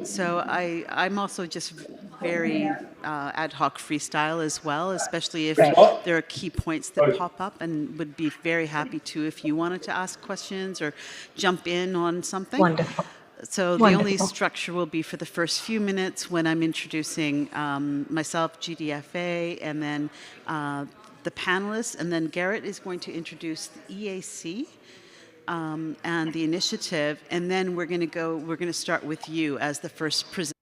So I'm also just very ad hoc freestyle as well, especially if Right. there are key points that pop up, and would be very happy to if you wanted to ask questions or jump in on something. Wonderful. So the only Wonderful. structure will be for the first few minutes when I'm introducing myself, GDFA, and then the panelists, and then Garrett is going to introduce the EAC and the initiative, and then we're going to start with you as the first presenter.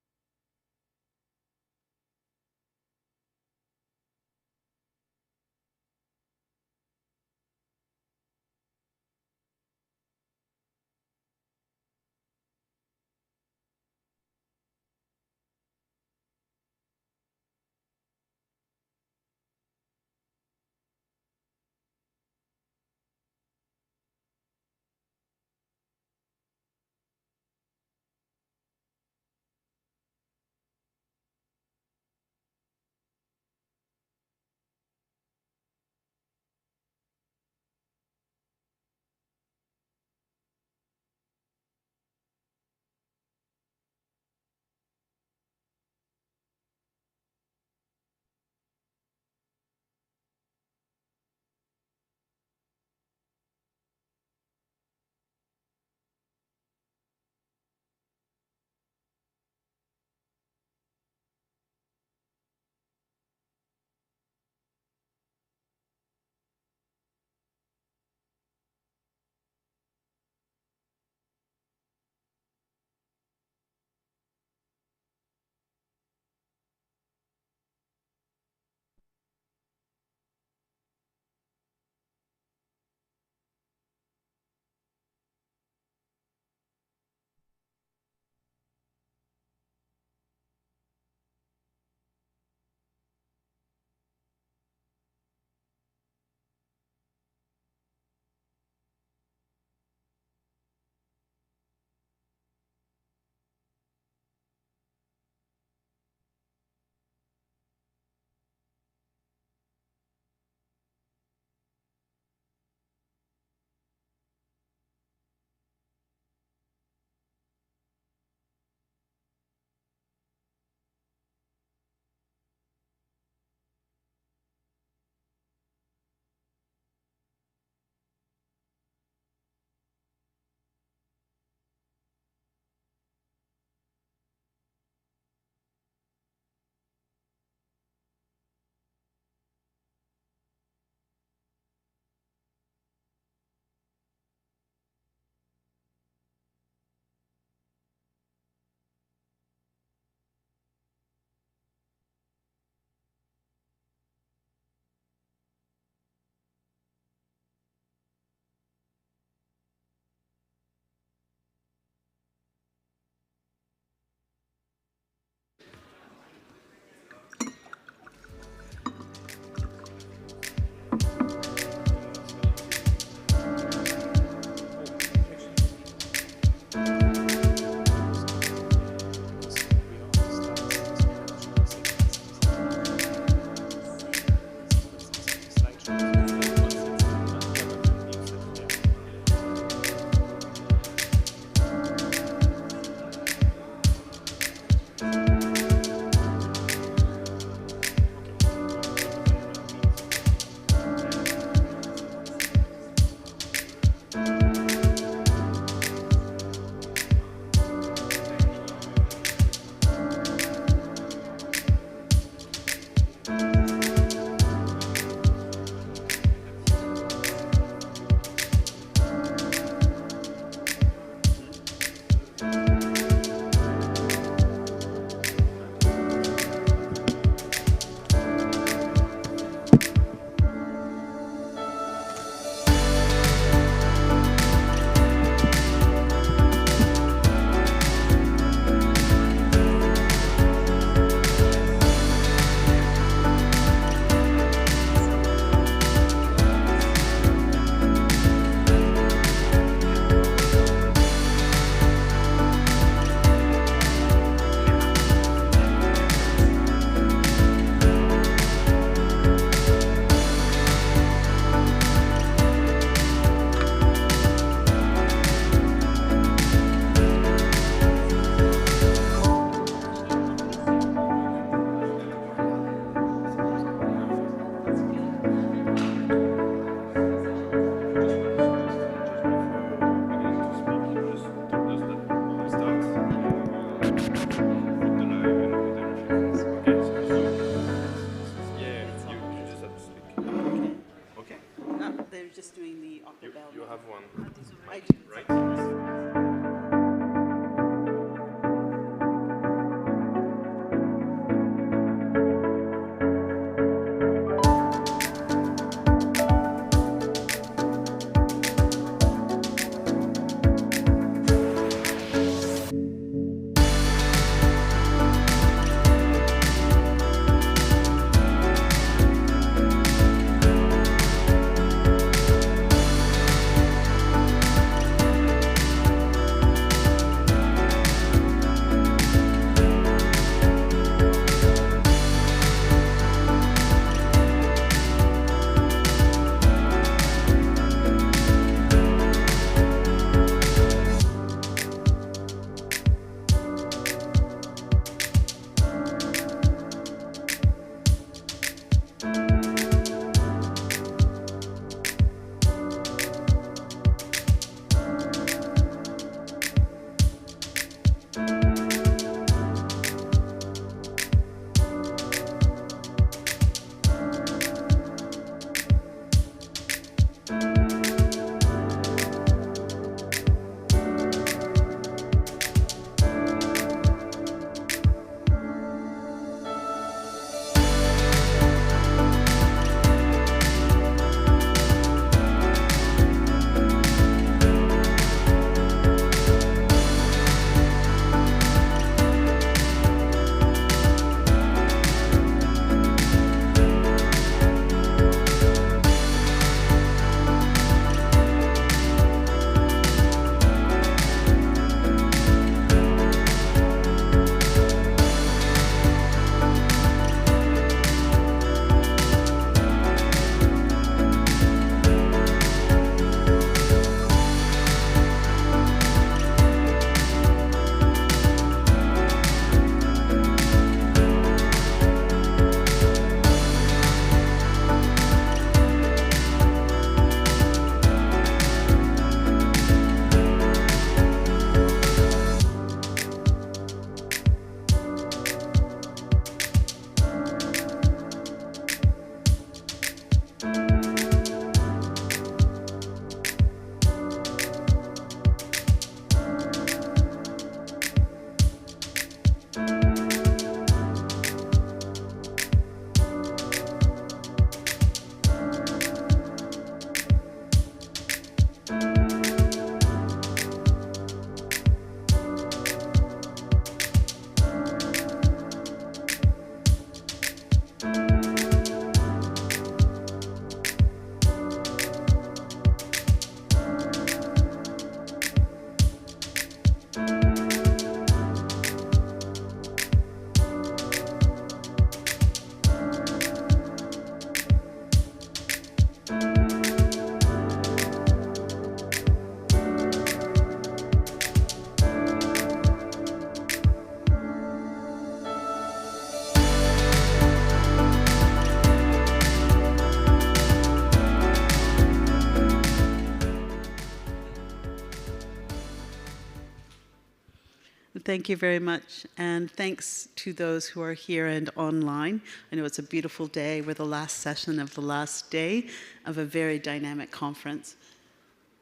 Thank you very much. And thanks to those who are here and online. I know it's a beautiful day. We're the last session of the last day of a very dynamic conference.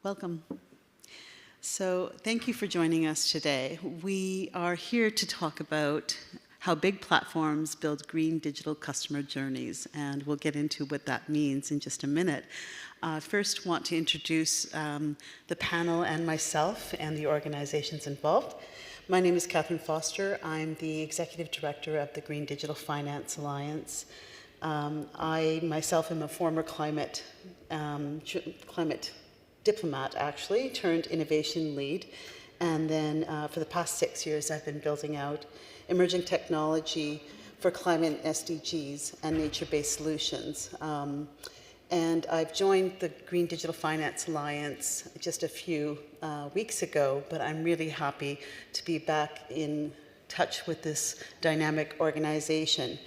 Welcome. So thank you for joining us today. We are here to talk about how big platforms build green digital customer journeys, and we'll get into what that means in just a minute. First, want to introduce the panel and myself and the organizations involved. My name is Catherine Foster. I'm the Executive Director of the Green Digital Finance Alliance. I myself am a former climate diplomat, actually, turned innovation lead. And then for the past 6 years, I've been building out emerging technology for climate SDGs and nature-based solutions. And I've joined the Green Digital Finance Alliance just a few weeks ago, but I'm really happy to be back in touch with this dynamic organization.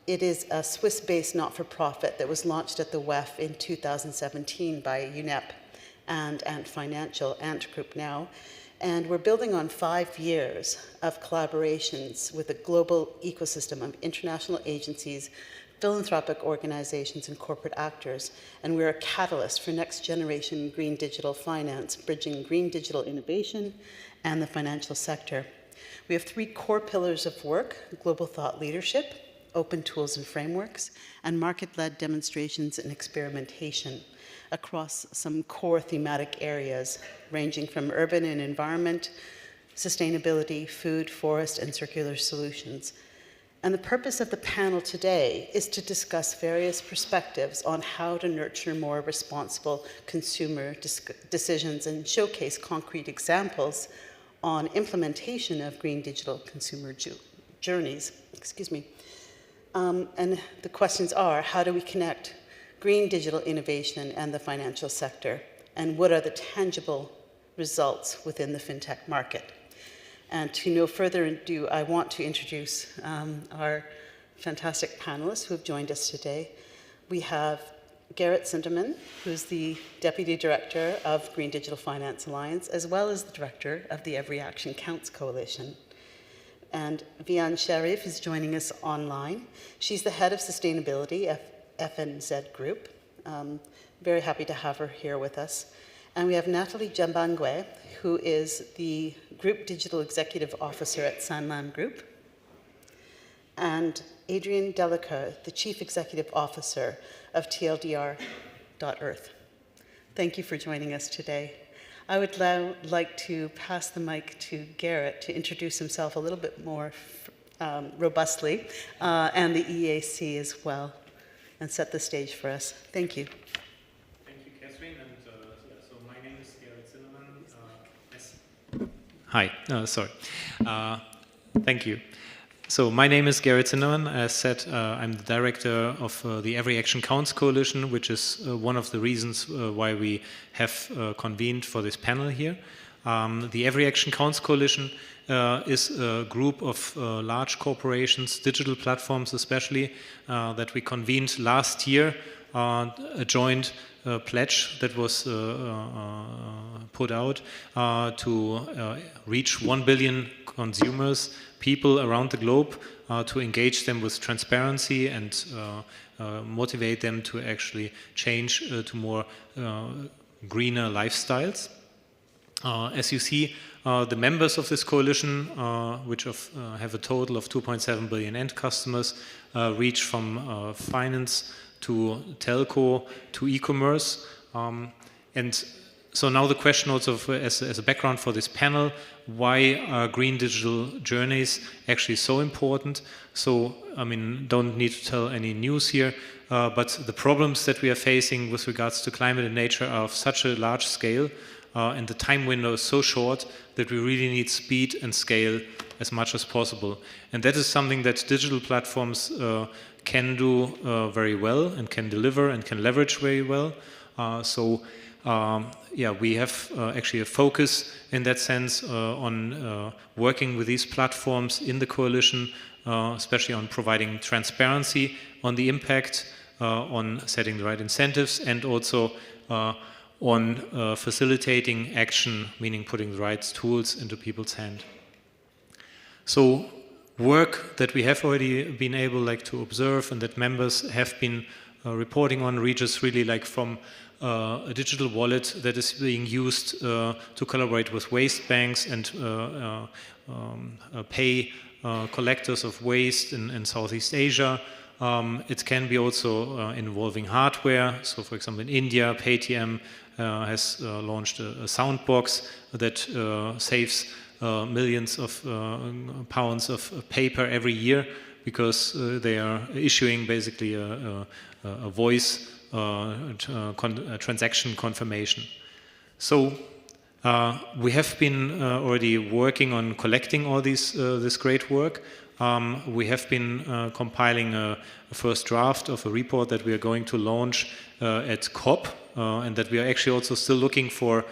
It is a Swiss-based not-for-profit that was launched at the WEF in 2017 by UNEP and Ant Financial, Ant Group now. And we're building on 5 years of collaborations with a global ecosystem of international agencies, philanthropic organizations, and corporate actors. And we're a catalyst for next generation green digital finance, bridging green digital innovation and the financial sector. We have 3 core pillars of work: global thought leadership, open tools and frameworks, and market-led demonstrations and experimentation across some core thematic areas ranging from urban and environment, sustainability, food, forest, and circular solutions. And the purpose of the panel today is to discuss various perspectives on how to nurture more responsible consumer decisions and showcase concrete examples on implementation of green digital consumer journeys. And the questions are, how do we connect green digital innovation and the financial sector? And what are the tangible results within the fintech market? And to no further ado, I want to introduce our fantastic panelists who have joined us today. We have Gerrit Sinderman, who's the Deputy Director of Green Digital Finance Alliance, as well as the Director of the Every Action Counts Coalition. And Vian Sharif is joining us online. She's the Head of Sustainability at FNZ Group. Very happy to have her here with us. And we have Nathalie Jambangwe, who is the Group Digital Executive Officer at Sanlam Group, and Adrian Delacour, the Chief Executive Officer of TLDR.Earth. Thank you for joining us today. I would now like to pass the mic to Gerrit to introduce himself a little bit more robustly, and the EAC as well, and set the stage for us. Thank you. Hi, sorry. Thank you. So my name is Gerrit Sinderman. As said, I'm the director of the Every Action Counts Coalition, which is one of the reasons why we have convened for this panel here. The Every Action Counts Coalition is a group of large corporations, digital platforms especially, that we convened last year, a joint pledge that was put out to reach 1 billion consumers, people around the globe, to engage them with transparency and motivate them to actually change to more greener lifestyles. As you see, the members of this coalition, which have a total of 2.7 billion end customers, reach from finance to telco to e-commerce. And so now the question also as a background for this panel, why are green digital journeys actually so important? So, I mean, don't need to tell any news here, but the problems that we are facing with regards to climate and nature are of such a large scale, and the time window is so short that we really need speed and scale as much as possible. And that is something that digital platforms can do very well and can deliver and can leverage very well. Yeah, we have actually a focus in that sense on working with these platforms in the coalition, especially on providing transparency on the impact, on setting the right incentives, and also on facilitating action, meaning putting the right tools into people's hand. So work that we have already been able to observe and that members have been reporting on reaches really from a digital wallet that is being used to collaborate with waste banks and pay collectors of waste in Southeast Asia. It can be also involving hardware. So, for example, in India, Paytm has launched a sound box that saves millions of pounds of paper every year because they are issuing basically a voice transaction confirmation. So we have been already working on collecting all this great work. We have been compiling a first draft of a report that we are going to launch at COP, and that we are actually also still looking for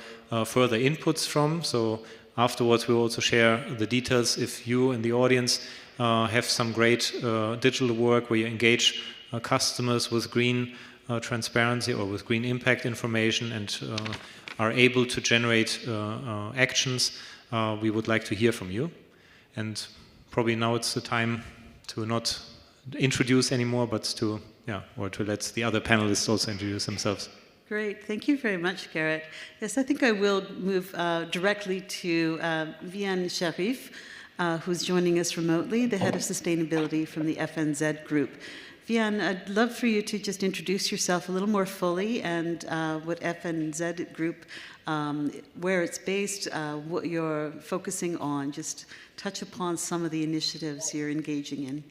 further inputs from. So afterwards we'll also share the details if you in the audience have some great digital work where you engage customers with green transparency or with green impact information and are able to generate actions. We would like to hear from you. And probably now it's the time to not introduce anymore, but to let the other panelists also introduce themselves. Great, thank you very much, Garrett. Yes, I think I will move directly to Vian Sharif, who's joining us remotely, the head of sustainability from the FNZ Group. Vian, I'd love for you to just introduce yourself a little more fully and what FNZ Group, where it's based, what you're focusing on. Just touch upon some of the initiatives you're engaging in.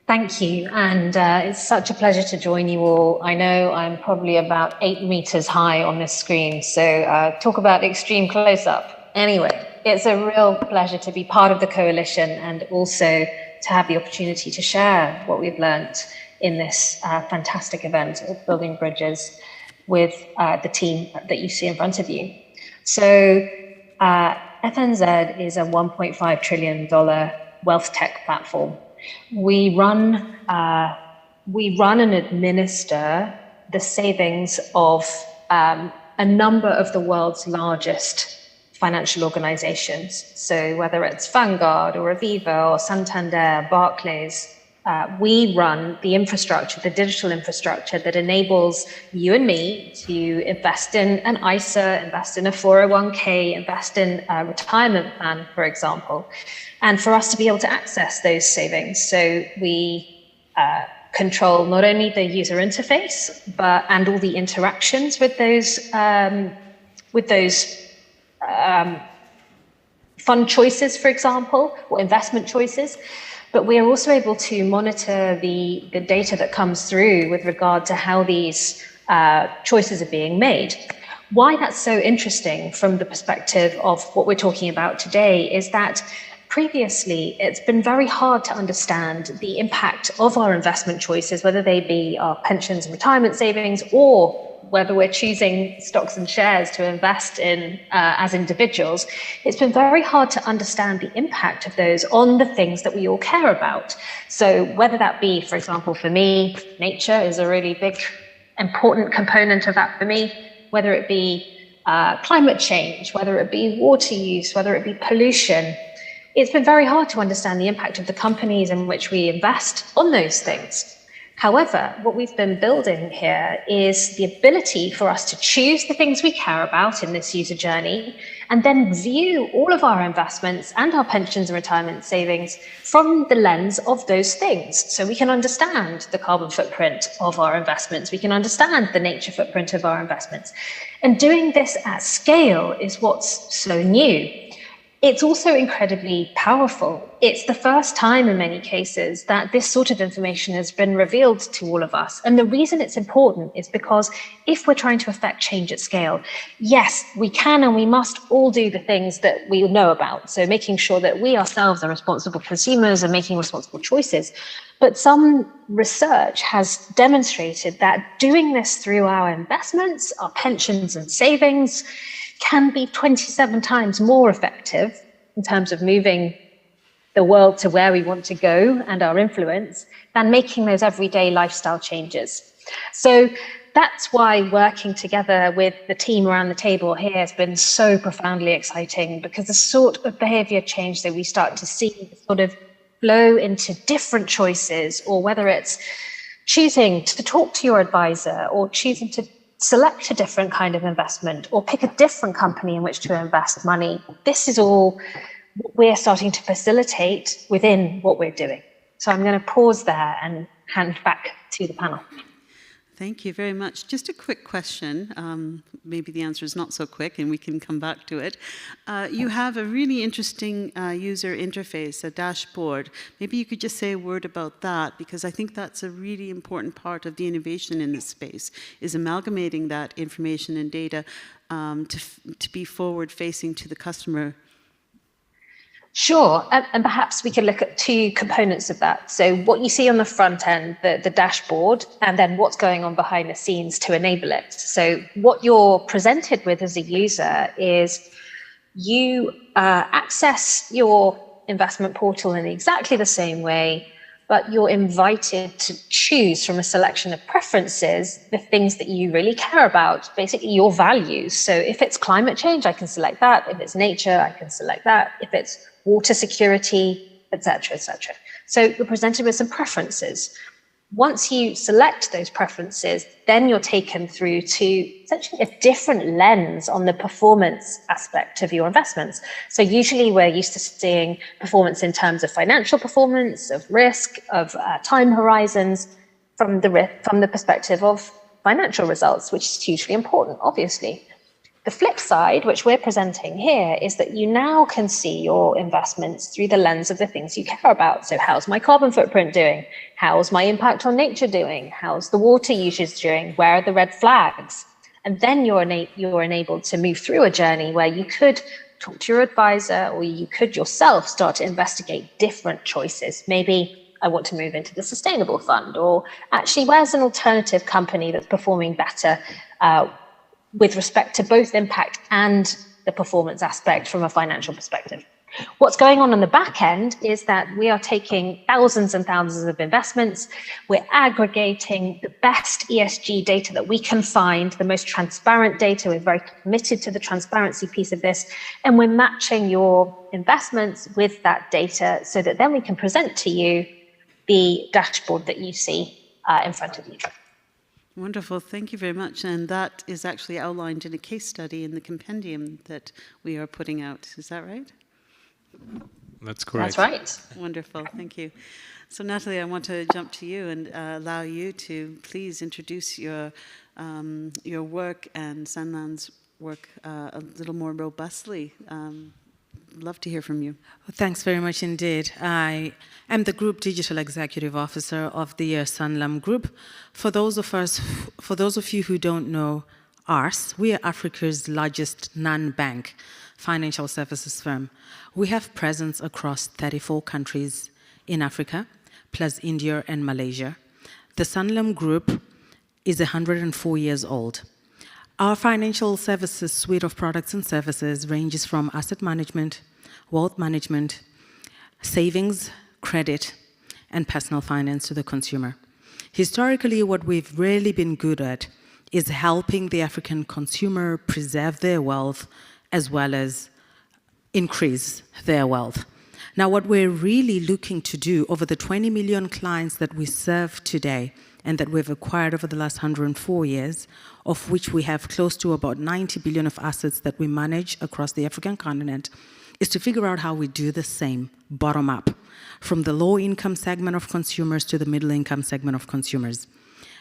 Thank you, and it's such a pleasure to join you all. I know I'm probably about 8 meters high on this screen, so talk about extreme close-up. Anyway, it's a real pleasure to be part of the coalition and also to have the opportunity to share what we've learned in this fantastic event of building bridges with the team that you see in front of you. So FNZ is a $1.5 trillion wealth tech platform. We run and administer the savings of a number of the world's largest financial organizations. So whether it's Vanguard or Aviva or Santander, Barclays, we run the infrastructure, the digital infrastructure that enables you and me to invest in an ISA, invest in a 401k, invest in a retirement plan, for example, and for us to be able to access those savings. So we control not only the user interface, and all the interactions with those fund choices, for example, or investment choices. But we are also able to monitor the data that comes through with regard to how these choices are being made. Why that's so interesting from the perspective of what we're talking about today is that previously it's been very hard to understand the impact of our investment choices, whether they be our pensions and retirement savings or whether we're choosing stocks and shares to invest in as individuals. It's been very hard to understand the impact of those on the things that we all care about. So whether that be, for example, for me, nature is a really big, important component of that for me, whether it be climate change, whether it be water use, whether it be pollution. It's been very hard to understand the impact of the companies in which we invest on those things. However, what we've been building here is the ability for us to choose the things we care about in this user journey and then view all of our investments and our pensions and retirement savings from the lens of those things. So we can understand the carbon footprint of our investments. We can understand the nature footprint of our investments. And doing this at scale is what's so new. It's also incredibly powerful. It's the first time in many cases that this sort of information has been revealed to all of us. And the reason it's important is because if we're trying to affect change at scale, yes, we can and we must all do the things that we know about. So making sure that we ourselves are responsible consumers and making responsible choices. But some research has demonstrated that doing this through our investments, our pensions and savings, can be 27 times more effective in terms of moving the world to where we want to go and our influence than making those everyday lifestyle changes. So that's why working together with the team around the table here has been so profoundly exciting, because the sort of behavior change that we start to see sort of flow into different choices, or whether it's choosing to talk to your advisor or choosing to select a different kind of investment or pick a different company in which to invest money. This is all we're starting to facilitate within what we're doing. So I'm going to pause there and hand back to the panel. Thank you very much. Just a quick question. Maybe the answer is not so quick and we can come back to it. You have a really interesting user interface, a dashboard. Maybe you could just say a word about that, because I think that's a really important part of the innovation in this space, is amalgamating that information and data to be forward-facing to the customer. Sure, and perhaps we can look at two components of that. So what you see on the front end, the dashboard, and then what's going on behind the scenes to enable it. So what you're presented with as a user is you access your investment portal in exactly the same way, but you're invited to choose from a selection of preferences the things that you really care about, basically your values. So if it's climate change, I can select that. If it's nature, I can select that. If it's water security, etc., etc. So you're presented with some preferences. Once you select those preferences, then you're taken through to essentially a different lens on the performance aspect of your investments. So usually we're used to seeing performance in terms of financial performance, of risk, of time horizons, from the perspective of financial results, which is hugely important, obviously. The flip side, which we're presenting here, is that you now can see your investments through the lens of the things you care about. So how's my carbon footprint doing? How's my impact on nature doing? How's the water usage doing? Where are the red flags? And then you're enabled to move through a journey where you could talk to your advisor, or you could yourself start to investigate different choices. Maybe I want to move into the sustainable fund, or actually, where's an alternative company that's performing better with respect to both impact and the performance aspect from a financial perspective. What's going on the back end is that we are taking thousands and thousands of investments. We're aggregating the best ESG data that we can find, the most transparent data. We're very committed to the transparency piece of this. And we're matching your investments with that data so that then we can present to you the dashboard that you see in front of you. Wonderful, thank you very much. And that is actually outlined in a case study in the compendium that we are putting out. Is that right? That's correct. That's right. Wonderful, thank you. So Natalie, I want to jump to you and allow you to please introduce your work and Sanlam's work a little more robustly. Love to hear from you. Well, thanks very much indeed. I am the Group Digital Executive Officer of the Sanlam Group. For those of you who don't know us, we are Africa's largest non-bank financial services firm. We have presence across 34 countries in Africa, plus India and Malaysia. The Sanlam Group is 104 years old. Our financial services suite of products and services ranges from asset management, wealth management, savings, credit, and personal finance to the consumer. Historically, what we've really been good at is helping the African consumer preserve their wealth as well as increase their wealth. Now, what we're really looking to do over the 20 million clients that we serve today and that we've acquired over the last 104 years, of which we have close to about 90 billion of assets that we manage across the African continent, is to figure out how we do the same bottom up, from the low-income segment of consumers to the middle-income segment of consumers.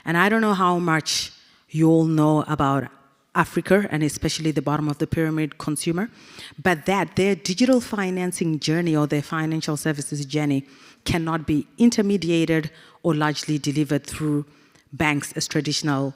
And I don't know how much you all know about Africa, and especially the bottom of the pyramid consumer, but that their digital financing journey or their financial services journey cannot be intermediated or largely delivered through banks as traditional,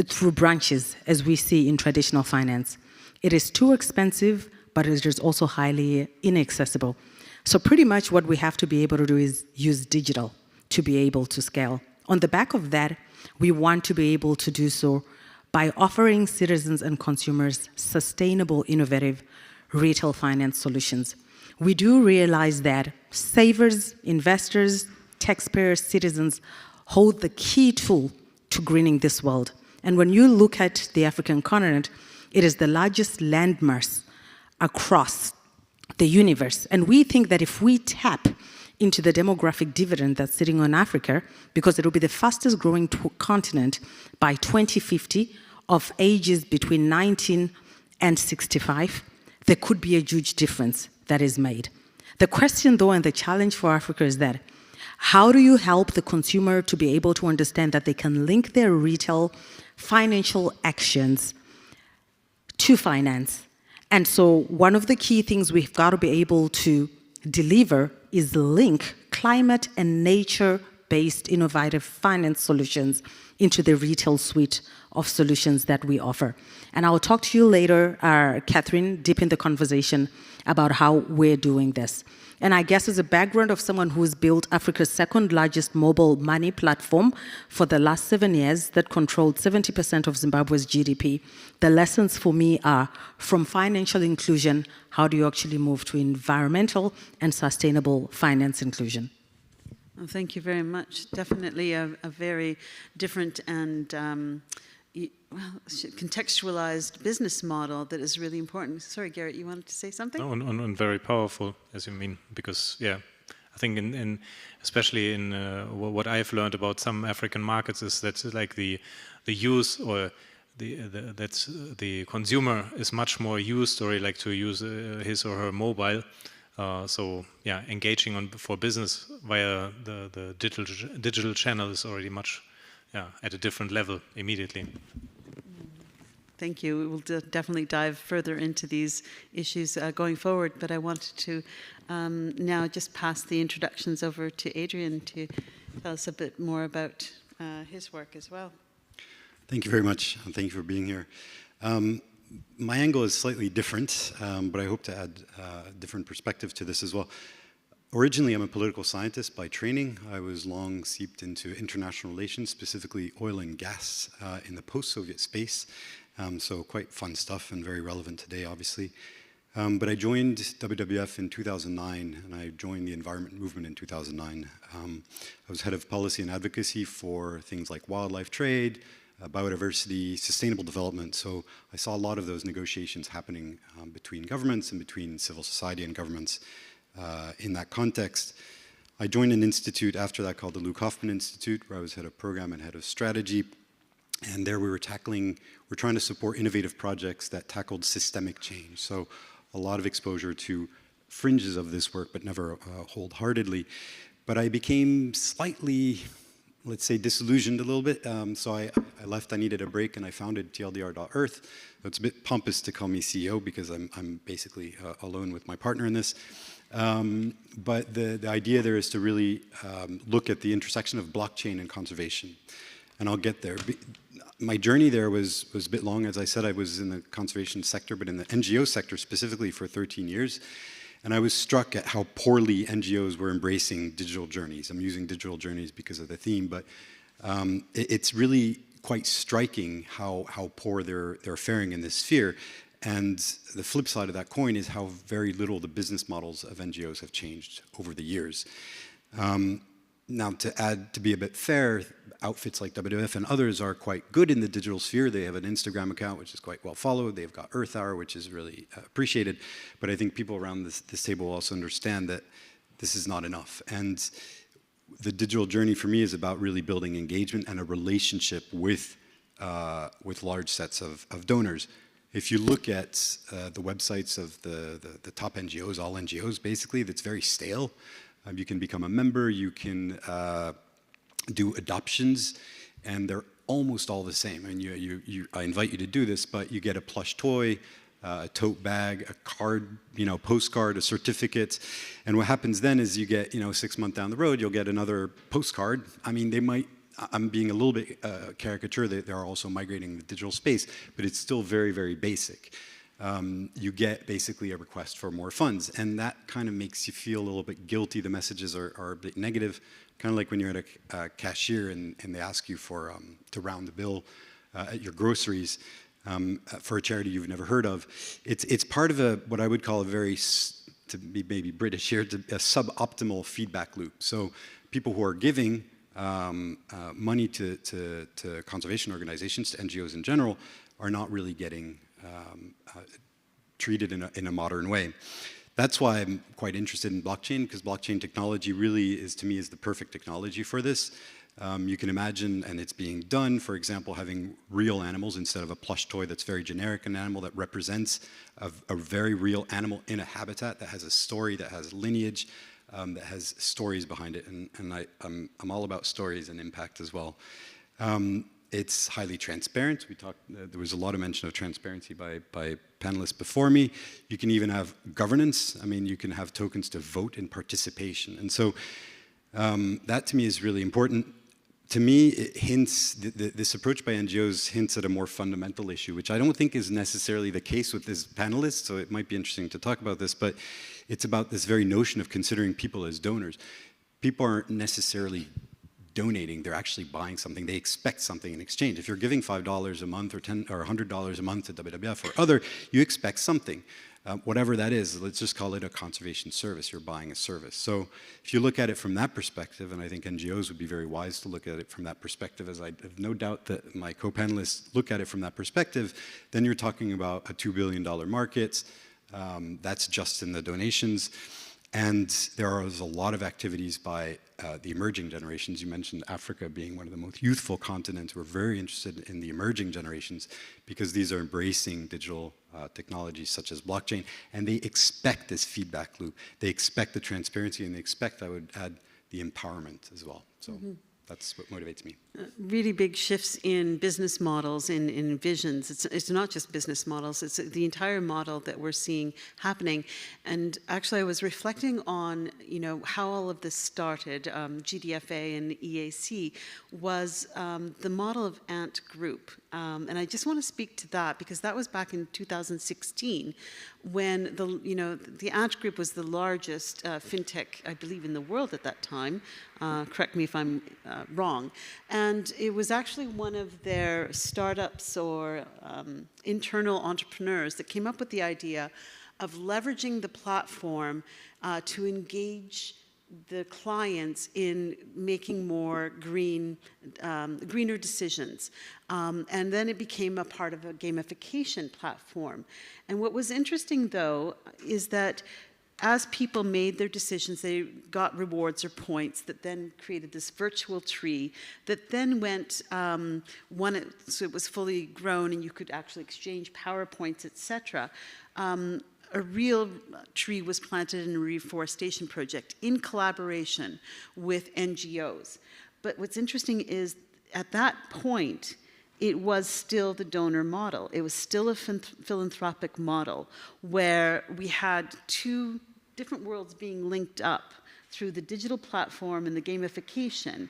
through branches as we see in traditional finance. It is too expensive, but it is also highly inaccessible. So pretty much what we have to be able to do is use digital to be able to scale. On the back of that, we want to be able to do so by offering citizens and consumers sustainable, innovative retail finance solutions. We do realize that savers, investors, taxpayers, citizens hold the key tool to greening this world. And when you look at the African continent, it is the largest landmass across the universe. And we think that if we tap into the demographic dividend that's sitting on Africa, because it will be the fastest growing continent by 2050 of ages between 19 and 65, there could be a huge difference that is made. The question, though, and the challenge for Africa is that how do you help the consumer to be able to understand that they can link their retail financial actions to finance? And so one of the key things we've got to be able to deliver is link climate and nature-based innovative finance solutions into the retail suite of solutions that we offer. And I'll talk to you later, Catherine, deep in the conversation about how we're doing this. And I guess as a background of someone who's built Africa's second largest mobile money platform for the last 7 years that controlled 70% of Zimbabwe's GDP, the lessons for me are from financial inclusion, how do you actually move to environmental and sustainable finance inclusion? Well, thank you very much. Definitely a very different and contextualized business model that is really important. Sorry, Garrett, you wanted to say something? No, and very powerful, as you mean, because yeah, I think in especially in what I've learned about some African markets is that like the use or the consumer is much more used or like to use his or her mobile. So yeah, engaging for business via the digital channel is already much at a different level immediately. Thank you. We will definitely dive further into these issues going forward, but I wanted to now just pass the introductions over to Adrian to tell us a bit more about his work as well. Thank you very much, and thank you for being here. My angle is slightly different, but I hope to add a different perspective to this as well. Originally, I'm a political scientist by training. I was long seeped into international relations, specifically oil and gas in the post-Soviet space. So quite fun stuff and very relevant today, obviously. But I joined WWF in 2009, and I joined the environment movement in 2009. I was head of policy and advocacy for things like wildlife trade, biodiversity, sustainable development. So I saw a lot of those negotiations happening between governments and between civil society and governments in that context. I joined an institute after that called the Luke Hoffman Institute, where I was head of program and head of strategy. And there we're trying to support innovative projects that tackled systemic change. So a lot of exposure to fringes of this work, but never wholeheartedly. But I became slightly, let's say, disillusioned a little bit. So I left, I needed a break, and I founded TLDR.Earth. It's a bit pompous to call me CEO because I'm basically alone with my partner in this. But the idea there is to really look at the intersection of blockchain and conservation. And I'll get there. My journey there was a bit long. As I said, I was in the conservation sector, but in the NGO sector specifically for 13 years. And I was struck at how poorly NGOs were embracing digital journeys. I'm using digital journeys because of the theme, but it's really quite striking how poor they're faring in this sphere. And the flip side of that coin is how very little the business models of NGOs have changed over the years. Now, to be a bit fair, outfits like WWF and others are quite good in the digital sphere. They have an Instagram account, which is quite well followed. They've got Earth Hour, which is really appreciated. But I think people around this table will also understand that this is not enough. And the digital journey for me is about really building engagement and a relationship with large sets of donors. If you look at the websites of the top NGOs, all NGOs basically, that's very stale. You can become a member, you can do adoptions, and they're almost all the same. And I invite you to do this, but you get a plush toy, a tote bag, a card, postcard, a certificate. And what happens then is you get, 6 months down the road, you'll get another postcard. I mean, I'm being a little bit caricature, they are also migrating the digital space, but it's still very, very basic. You get basically a request for more funds, and that kind of makes you feel a little bit guilty. The messages are a bit negative, kind of like when you're at a cashier and they ask you to round the bill at your groceries for a charity you've never heard of. It's part of what I would call a very, to be maybe British here, a suboptimal feedback loop. So people who are giving money to conservation organizations, to NGOs in general, are not really getting treated in a modern way. That's why I'm quite interested in blockchain, because blockchain technology really is, to me, is the perfect technology for this. You can imagine, and it's being done, for example, having real animals instead of a plush toy that's very generic, an animal that represents a very real animal in a habitat that has a story, that has lineage, that has stories behind it. And I'm all about stories and impact as well. It's highly transparent. There was a lot of mention of transparency by panelists before me. You can even have governance. I mean, you can have tokens to vote in participation. And so that to me is really important. To me, it hints, this approach by NGOs hints at a more fundamental issue, which I don't think is necessarily the case with this panelist, so it might be interesting to talk about this, but it's about this very notion of considering people as donors. People aren't necessarily donating, they're actually buying something. They expect something in exchange. If you're giving $5 a month or $100 a month to WWF or other, you expect something. Whatever that is, let's just call it a conservation service. You're buying a service. So if you look at it from that perspective, and I think NGOs would be very wise to look at it from that perspective, as I have no doubt that my co-panelists look at it from that perspective, then you're talking about a $2 billion market. That's just in the donations. And there is a lot of activities by the emerging generations. You mentioned Africa being one of the most youthful continents. We're very interested in the emerging generations because these are embracing digital technologies such as blockchain, and they expect this feedback loop. They expect the transparency, and they expect, I would add, the empowerment as well. So that's what motivates me. Really big shifts in business models, in visions. It's not just business models, it's the entire model that we're seeing happening. And actually I was reflecting on, how all of this started. GDFA and EAC was the model of Ant Group. And I just want to speak to that because that was back in 2016 when the Ant Group was the largest fintech, I believe, in the world at that time. Correct me if I'm wrong. And it was actually one of their startups or internal entrepreneurs that came up with the idea of leveraging the platform to engage the clients in making more greener decisions. And then it became a part of a gamification platform. And what was interesting, though, is that as people made their decisions, they got rewards or points that then created this virtual tree that then went, so it was fully grown and you could actually exchange PowerPoints, etc. A real tree was planted in a reforestation project in collaboration with NGOs. But what's interesting is at that point, it was still the donor model. It was still a philanthropic model where we had two different worlds being linked up through the digital platform and the gamification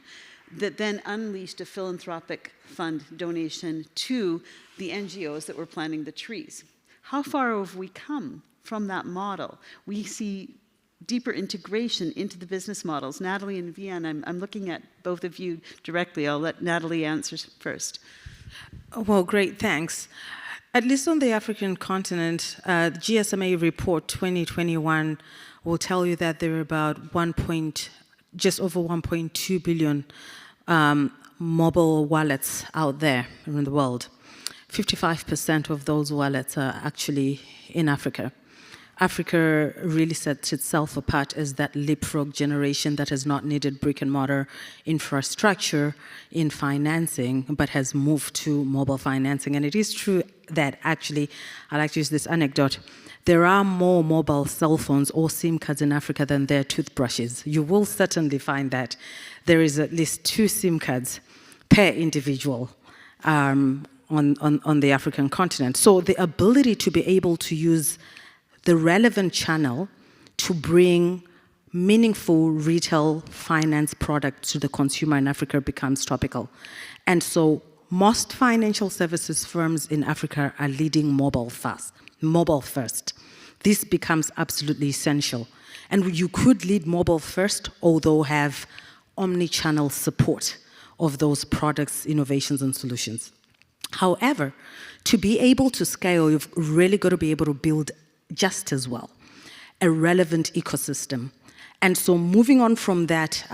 that then unleashed a philanthropic fund donation to the NGOs that were planting the trees. How far have we come from that model? We see deeper integration into the business models. Natalie and Vian, I'm looking at both of you directly. I'll let Natalie answer first. Well, great, thanks. At least on the African continent, the GSMA report 2021 will tell you that there are about just over 1.2 billion mobile wallets out there around the world. 55% of those wallets are actually in Africa. Africa really sets itself apart as that leapfrog generation that has not needed brick and mortar infrastructure in financing, but has moved to mobile financing. And it is true that actually, I like to use this anecdote, there are more mobile cell phones or SIM cards in Africa than there are toothbrushes. You will certainly find that there is at least 2 SIM cards per individual on the African continent. So the ability to be able to use the relevant channel to bring meaningful retail finance products to the consumer in Africa becomes topical. And so most financial services firms in Africa are leading mobile first. This becomes absolutely essential. And you could lead mobile first, although have omni-channel support of those products, innovations, and solutions. However, to be able to scale, you've really got to be able to build just as well a relevant ecosystem. And so moving on from that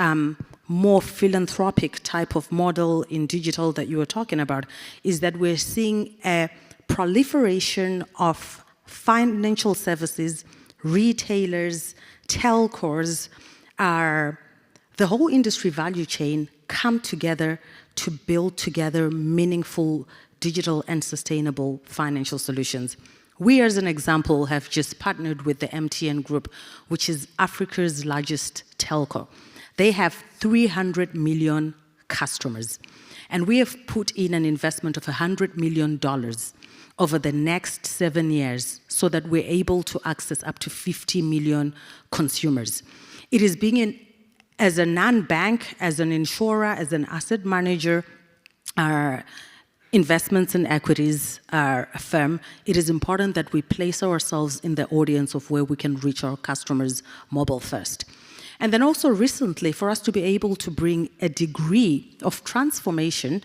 more philanthropic type of model in digital that you were talking about is that we're seeing a proliferation of financial services, retailers, telcos, the whole industry value chain come together to build together meaningful digital and sustainable financial solutions. We, as an example, have just partnered with the MTN Group, which is Africa's largest telco. They have 300 million customers, and we have put in an investment of $100 million over the next 7 years so that we're able to access up to 50 million consumers. It is being as a non-bank, as an insurer, as an asset manager, investments and equities firm, it is important that we place ourselves in the audience of where we can reach our customers mobile first. And then also recently, for us to be able to bring a degree of transformation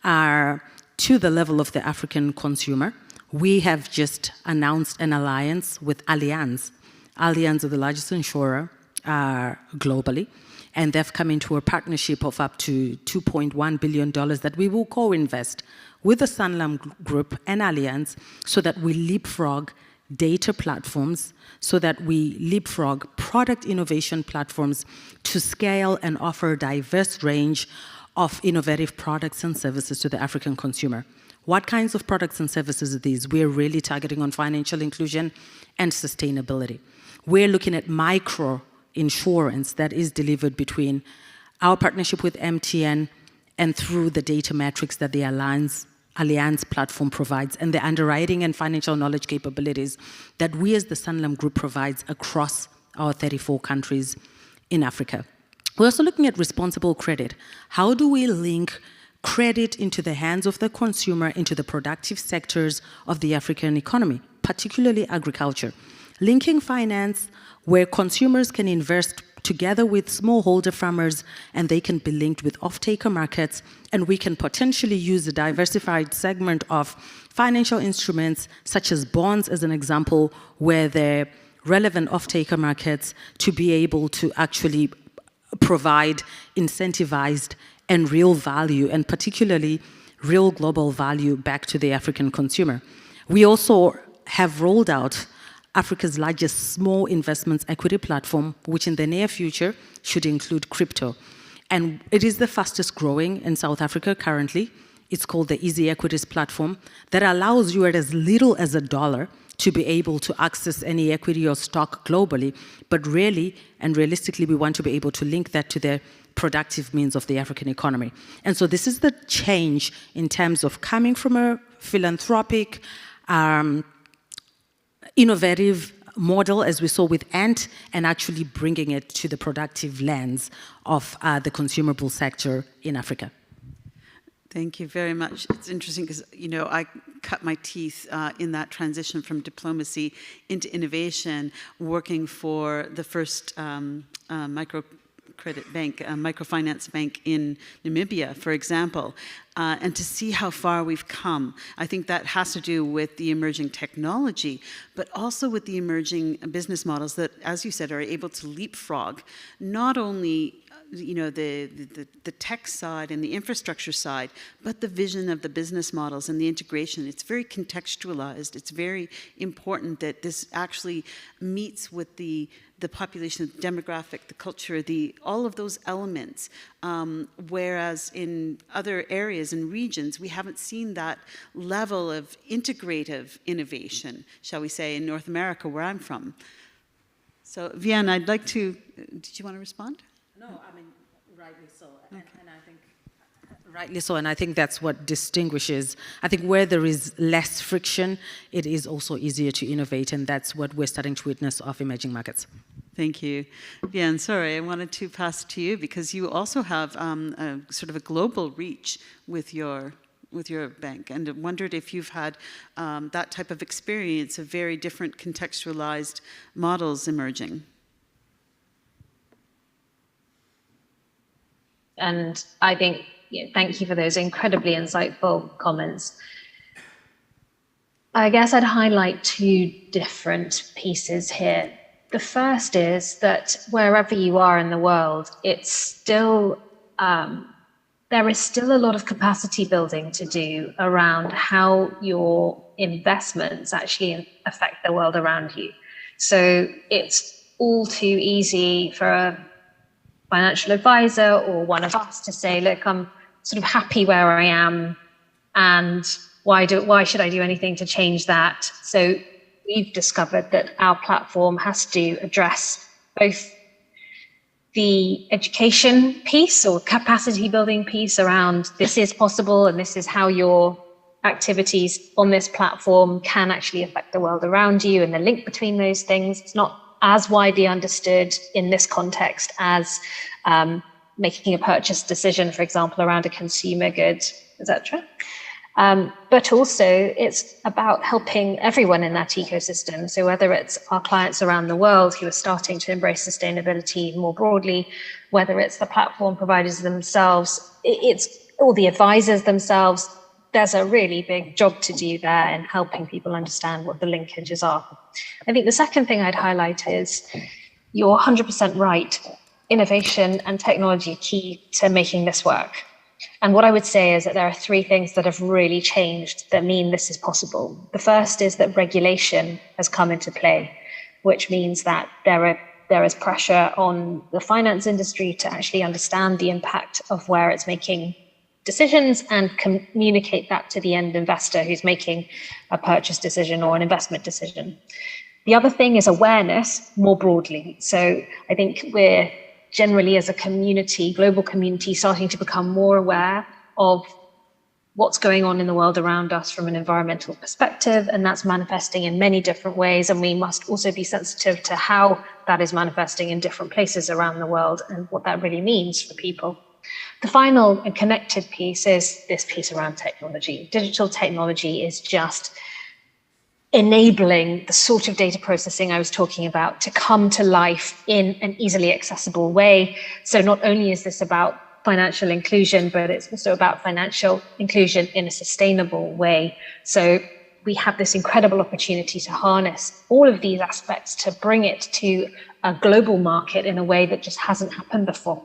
to the level of the African consumer, we have just announced an alliance with Allianz. Allianz is the largest insurer globally, and they've come into a partnership of up to $2.1 billion that we will co-invest with the Sanlam Group and Allianz so that we leapfrog data platforms, so that we leapfrog product innovation platforms to scale and offer a diverse range of innovative products and services to the African consumer. What kinds of products and services are these? We're really targeting on financial inclusion and sustainability. We're looking at micro insurance that is delivered between our partnership with MTN and through the data metrics that the Allianz platform provides, and the underwriting and financial knowledge capabilities that we as the Sanlam Group provides across our 34 countries in Africa. We're also looking at responsible credit. How do we link credit into the hands of the consumer, into the productive sectors of the African economy, particularly agriculture? Linking finance where consumers can invest together with smallholder farmers and they can be linked with off-taker markets, and we can potentially use a diversified segment of financial instruments such as bonds as an example, where the relevant off-taker markets to be able to actually provide incentivized and real value, and particularly real global value back to the African consumer. We also have rolled out Africa's largest small investments equity platform, which in the near future should include crypto. And it is the fastest growing in South Africa currently. It's called the Easy Equities platform that allows you at as little as $1 to be able to access any equity or stock globally. But really and realistically, we want to be able to link that to the productive means of the African economy. And so this is the change in terms of coming from a philanthropic, innovative model, as we saw with Ant, and actually bringing it to the productive lens of the consumable sector in Africa. Thank you very much. It's interesting because, I cut my teeth in that transition from diplomacy into innovation, working for the first microcredit bank, microfinance bank in Namibia, for example, and to see how far we've come. I think that has to do with the emerging technology, but also with the emerging business models that, as you said, are able to leapfrog not only the tech side and the infrastructure side, but the vision of the business models and the integration. It's very contextualized. It's very important that this actually meets with the population, the demographic, the culture, all of those elements. Whereas in other areas and regions, we haven't seen that level of integrative innovation, shall we say, in North America, where I'm from. So, Vian, I'd like to, did you want to respond? No, I mean, rightly so. And I think, rightly so, and I think that's what distinguishes. I think where there is less friction, it is also easier to innovate, and that's what we're starting to witness of emerging markets. Thank you. Bien, sorry, I wanted to pass to you because you also have a sort of a global reach with your bank, and wondered if you've had that type of experience of very different contextualized models emerging. And I think, thank you for those incredibly insightful comments. I guess I'd highlight two different pieces here. The first is that wherever you are in the world, it's still there is still a lot of capacity building to do around how your investments actually affect the world around you. So it's all too easy for a financial advisor or one of us to say, look, I'm sort of happy where I am, and why should I do anything to change that? So we've discovered that our platform has to address both the education piece or capacity building piece around this is possible and this is how your activities on this platform can actually affect the world around you, and the link between those things. It's not as widely understood in this context as making a purchase decision, for example, around a consumer good, etc. But also it's about helping everyone in that ecosystem. So whether it's our clients around the world who are starting to embrace sustainability more broadly, whether it's the platform providers themselves, or the advisors themselves, there's a really big job to do there in helping people understand what the linkages are. I think the second thing I'd highlight is you're 100% right. Innovation and technology are key to making this work. And what I would say is that there are three things that have really changed that mean this is possible. The first is that regulation has come into play, which means that there is pressure on the finance industry to actually understand the impact of where it's making decisions and communicate that to the end investor who's making a purchase decision or an investment decision. The other thing is awareness more broadly. So I think we're generally as a community, global community, starting to become more aware of what's going on in the world around us from an environmental perspective, and that's manifesting in many different ways, and we must also be sensitive to how that is manifesting in different places around the world and what that really means for people. The final and connected piece is this piece around technology. Digital technology is just enabling the sort of data processing I was talking about to come to life in an easily accessible way. So not only is this about financial inclusion, but it's also about financial inclusion in a sustainable way. So we have this incredible opportunity to harness all of these aspects to bring it to a global market in a way that just hasn't happened before.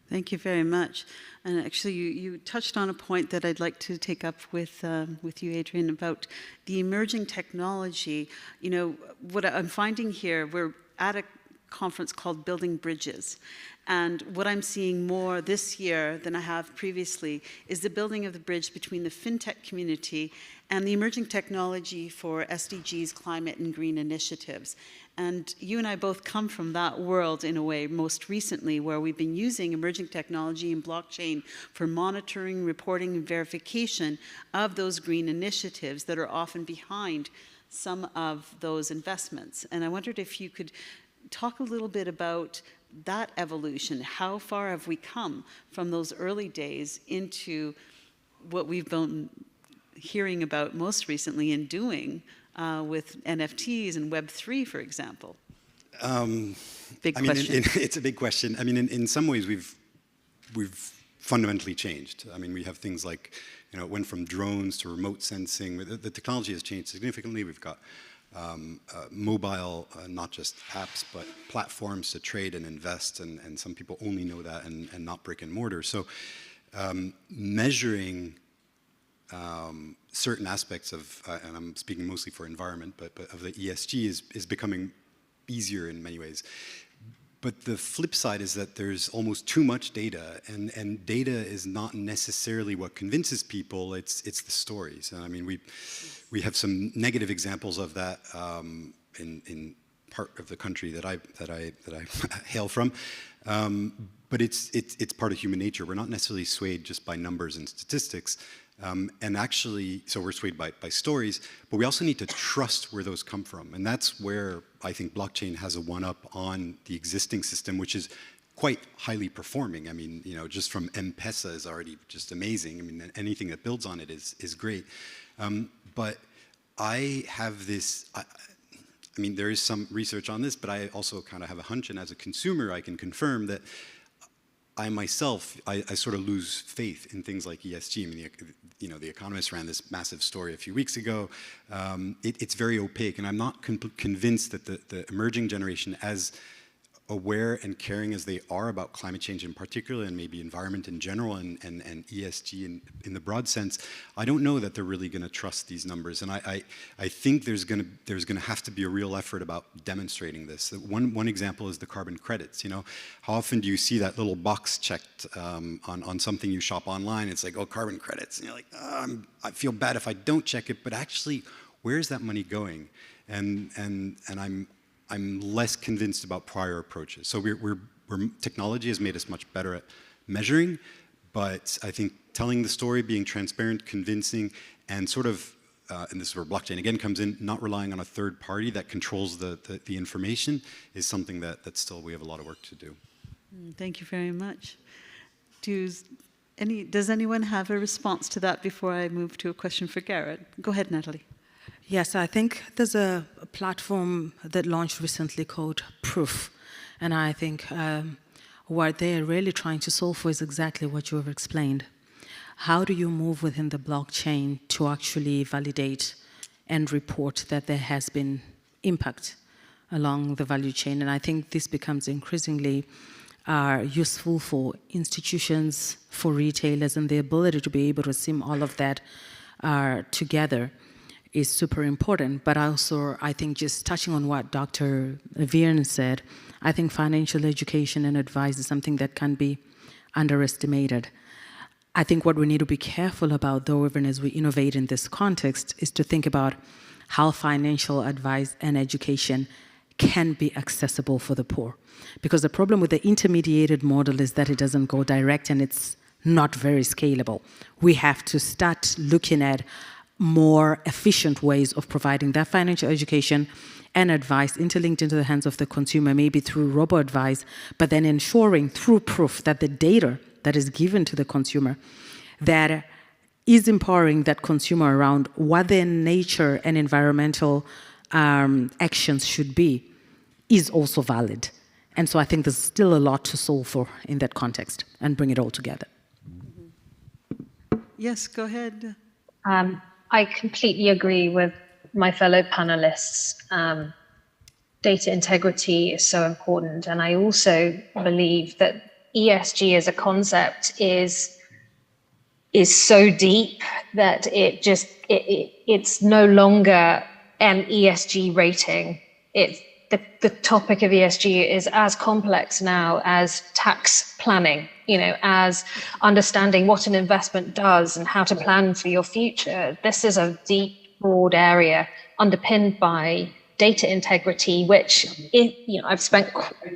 Thank you very much. And actually, you touched on a point that I'd like to take up with you, Adrian, about the emerging technology. You know, what I'm finding here, we're at a conference called Building Bridges. And what I'm seeing more this year than I have previously is the building of the bridge between the fintech community and the emerging technology for SDGs, climate and green initiatives. And you and I both come from that world in a way, most recently, where we've been using emerging technology and blockchain for monitoring, reporting, and verification of those green initiatives that are often behind some of those investments. And I wondered if you could talk a little bit about that evolution. How far have we come from those early days into what we've been hearing about most recently and doing with NFTs and Web3, for example? Big question. It's a big question. I mean, in some ways, we've fundamentally changed. I mean, we have things like, you know, it went from drones to remote sensing. The technology has changed significantly. We've got mobile, not just apps, but platforms to trade and invest, and some people only know that and not brick and mortar. So measuring certain aspects of, and I'm speaking mostly for environment, but of the ESG is becoming easier in many ways. But the flip side is that there's almost too much data, and data is not necessarily what convinces people. It's the stories. And I mean, we have some negative examples of that in part of the country that I hail from. But it's part of human nature. We're not necessarily swayed just by numbers and statistics. And actually, so we're swayed by stories, but we also need to trust where those come from. And that's where I think blockchain has a one-up on the existing system, which is quite highly performing. I mean, you know, just from M-Pesa is already just amazing. I mean, anything that builds on it is great. But I have this, I mean, there is some research on this, but I also kind of have a hunch, and as a consumer, I can confirm that I myself, I sort of lose faith in things like ESG. I mean, the Economist ran this massive story a few weeks ago. It's very opaque, and I'm not convinced that the emerging generation, as aware and caring as they are about climate change in particular, and maybe environment in general, and ESG in the broad sense, I don't know that they're really going to trust these numbers. And I think there's going to have to be a real effort about demonstrating this. One example is the carbon credits. How often do you see that little box checked on something you shop online? It's like, oh, carbon credits, and you're like, oh, I feel bad if I don't check it. But actually, where's that money going? And I'm less convinced about prior approaches. So technology has made us much better at measuring, but I think telling the story, being transparent, convincing, and sort of, and this is where blockchain again comes in, not relying on a third party that controls the information is something that still we have a lot of work to do. Thank you very much. Does anyone have a response to that before I move to a question for Garrett? Go ahead, Natalie. Yes, I think there's a platform that launched recently called Proof. And I think what they're really trying to solve for is exactly what you have explained. How do you move within the blockchain to actually validate and report that there has been impact along the value chain? And I think this becomes increasingly useful for institutions, for retailers, and the ability to be able to sim all of that together is super important. But also, I think just touching on what Dr. Viren said, I think financial education and advice is something that can be underestimated. I think what we need to be careful about, though, even as we innovate in this context, is to think about how financial advice and education can be accessible for the poor. Because the problem with the intermediated model is that it doesn't go direct and it's not very scalable. We have to start looking at more efficient ways of providing that financial education and advice interlinked into the hands of the consumer, maybe through robo-advice, but then ensuring through Proof that the data that is given to the consumer that is empowering that consumer around what their nature and environmental actions should be is also valid. And so I think there's still a lot to solve for in that context and bring it all together. Yes, go ahead. I completely agree with my fellow panelists. Data integrity is so important. And I also believe that ESG as a concept is so deep that it's no longer an ESG rating. The topic of ESG is as complex now as tax planning, as understanding what an investment does and how to plan for your future. This is a deep, broad area underpinned by data integrity, which I've spent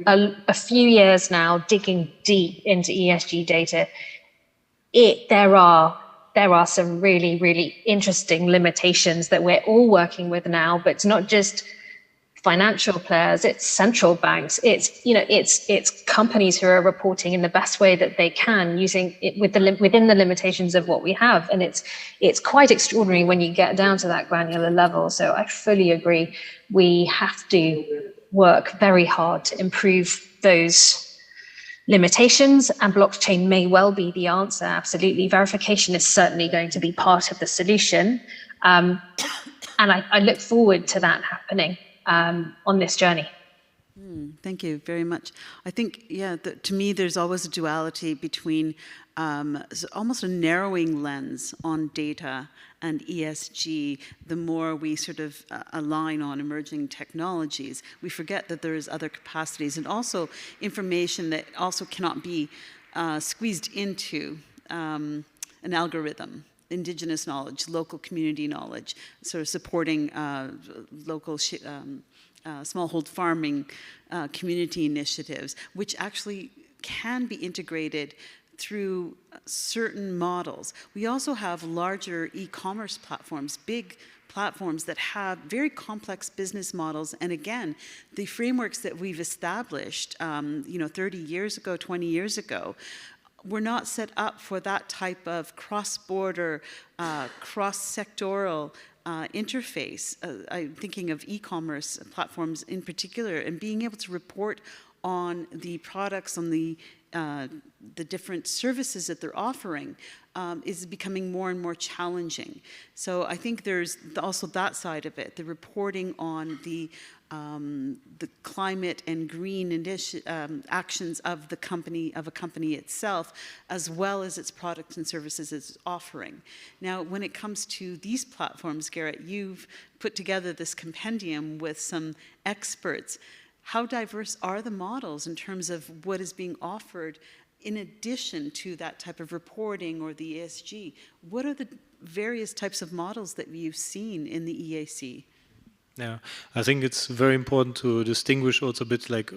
a few years now digging deep into ESG data. There are some really, really interesting limitations that we're all working with now, but it's not just financial players, it's central banks, it's companies who are reporting in the best way that they can, using it within the limitations of what we have. And it's quite extraordinary when you get down to that granular level. So I fully agree. We have to work very hard to improve those limitations, and blockchain may well be the answer. Absolutely. Verification is certainly going to be part of the solution. And I look forward to that happening on this journey. Thank you very much. I think, to me, there's always a duality between almost a narrowing lens on data and ESG. The more we sort of align on emerging technologies, we forget that there is other capacities and also information that also cannot be squeezed into an algorithm. Indigenous knowledge, local community knowledge, sort of supporting local smallhold farming community initiatives, which actually can be integrated through certain models. We also have larger e-commerce platforms, big platforms that have very complex business models. And again, the frameworks that we've established, 30 years ago, 20 years ago, we're not set up for that type of cross-border, cross-sectoral interface. I'm thinking of e-commerce platforms in particular, and being able to report on the products, on the different services that they're offering is becoming more and more challenging. So I think there's also that side of it, the reporting on the climate and green actions of the company, of a company itself, as well as its products and services it's offering. Now, when it comes to these platforms, Garrett, you've put together this compendium with some experts. How diverse are the models in terms of what is being offered in addition to that type of reporting or the ESG? What are the various types of models that you've seen in the EAC? Yeah, I think it's very important to distinguish also a bit like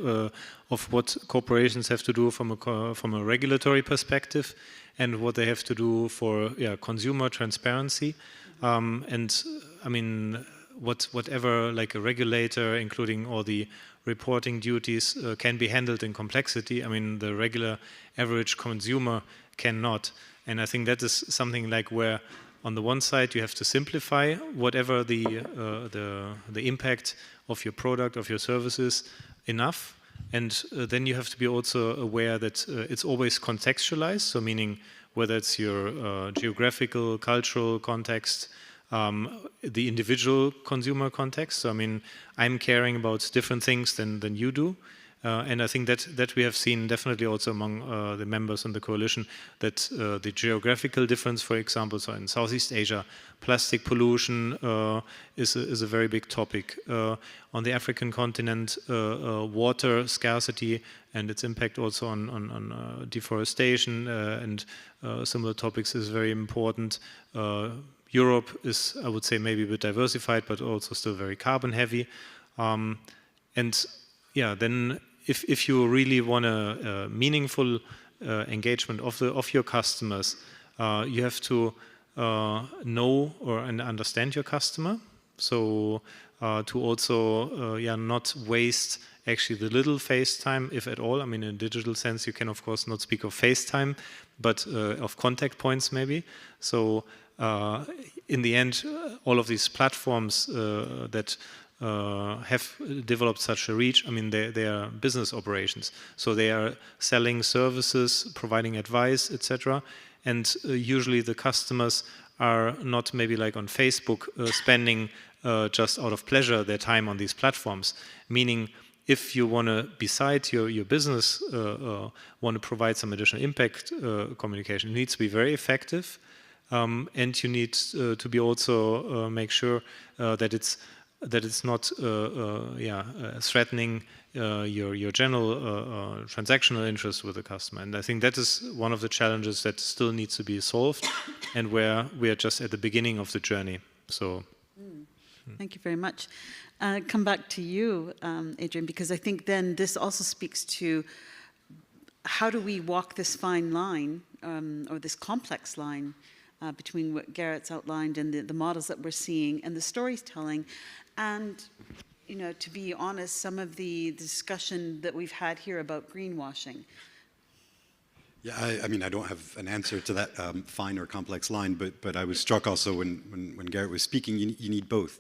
of what corporations have to do from a regulatory perspective and what they have to do for consumer transparency. And I mean, whatever like a regulator, including all the reporting duties, can be handled in complexity. I mean, the regular average consumer cannot. And I think that is something like where on the one side you have to simplify whatever the impact of your product, of your services enough. And then you have to be also aware that it's always contextualized. So meaning whether it's your geographical, cultural context, the individual consumer context. So I mean, I'm caring about different things than you do. And I think that we have seen definitely also among the members in the coalition that the geographical difference, for example, so in Southeast Asia, plastic pollution is a very big topic. On the African continent, water scarcity and its impact also on deforestation and similar topics is very important. Europe is, I would say, maybe a bit diversified, but also still very carbon heavy. And yeah, then if you really want a meaningful engagement of your customers, you have to know and understand your customer. So to also not waste actually the little face time, if at all. I mean, in a digital sense, you can of course not speak of face time, but of contact points maybe. So in the end, all of these platforms that have developed such a reach, I mean, they are business operations. So they are selling services, providing advice, etc. And usually the customers are not maybe like on Facebook spending just out of pleasure their time on these platforms. Meaning, if you want to, beside your business, want to provide some additional impact communication, it needs to be very effective. And you need to be also make sure that it's not threatening your general transactional interest with the customer. And I think that is one of the challenges that still needs to be solved, and where we are just at the beginning of the journey. So, thank you very much. Come back to you, Adrian, because I think then this also speaks to how do we walk this fine line or this complex line between what Garrett's outlined and the models that we're seeing and the storytelling. And, you know, to be honest, some of the discussion that we've had here about greenwashing. Yeah, I mean, I don't have an answer to that fine or complex line, but I was struck also when Garrett was speaking, you need both.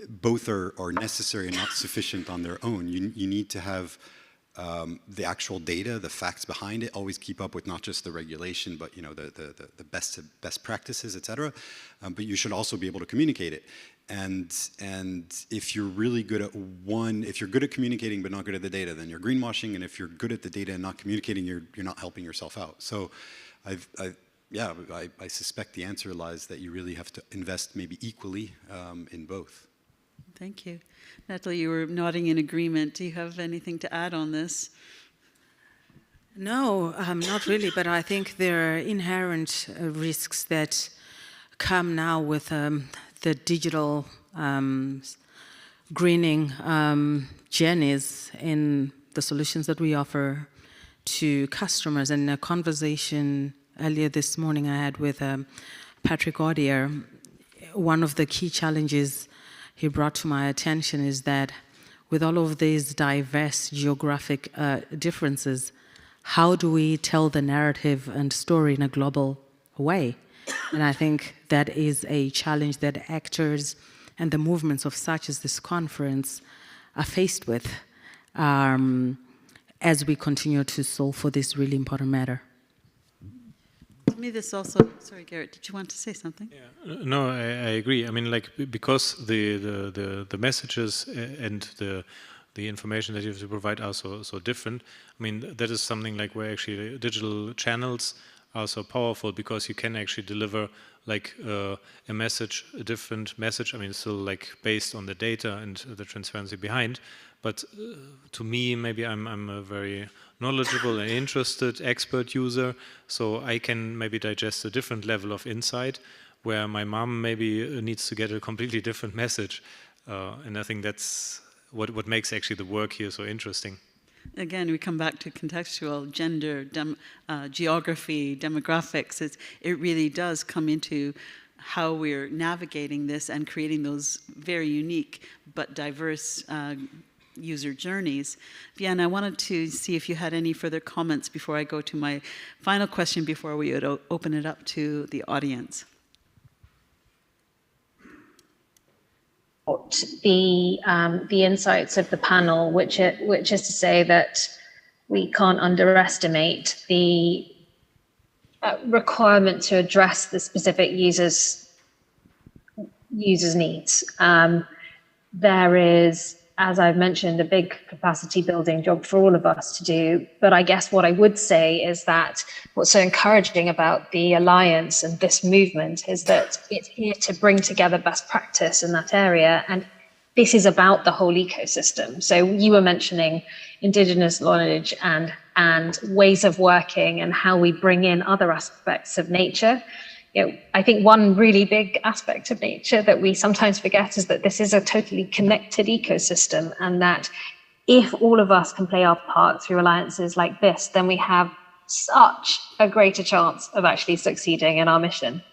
Both are necessary and not sufficient on their own. You need to have the actual data, the facts behind it, always keep up with not just the regulation, but the best practices, etc. But you should also be able to communicate it. And if you're really good at if you're good at communicating but not good at the data, then you're greenwashing. And if you're good at the data and not communicating, you're not helping yourself out. So I suspect the answer lies that you really have to invest maybe equally in both. Thank you. Natalie, you were nodding in agreement. Do you have anything to add on this? No, not really, but I think there are inherent risks that come now with the digital greening journeys in the solutions that we offer to customers. And a conversation earlier this morning I had with Patrick Audier, one of the key challenges he brought to my attention is that with all of these diverse geographic differences, how do we tell the narrative and story in a global way? And I think that is a challenge that actors and the movements of such as this conference are faced with. as we continue to solve for this really important matter. To me, this also. Sorry, Garrett. Did you want to say something? Yeah. No, I agree. I mean, like because the messages and the information that you have to provide are so different. I mean, that is something like where actually digital channels are so powerful, because you can actually deliver like a message, a different message. I mean, it's still like based on the data and the transparency behind. But to me, maybe I'm a very knowledgeable and interested expert user, so I can maybe digest a different level of insight, where my mom maybe needs to get a completely different message. And I think that's what makes actually the work here so interesting. Again, we come back to contextual, gender, geography, demographics. It really does come into how we're navigating this and creating those very unique but diverse user journeys. Vian, I wanted to see if you had any further comments before I go to my final question before we would open it up to the audience. The insights of the panel, which is to say that we can't underestimate the requirement to address the specific users' needs. There is, as I've mentioned, a big capacity building job for all of us to do. But I guess what I would say is that what's so encouraging about the Alliance and this movement is that it's here to bring together best practice in that area. And this is about the whole ecosystem. So you were mentioning Indigenous knowledge and ways of working and how we bring in other aspects of nature. You know, I think one really big aspect of nature that we sometimes forget is that this is a totally connected ecosystem, and that if all of us can play our part through alliances like this, then we have such a greater chance of actually succeeding in our mission.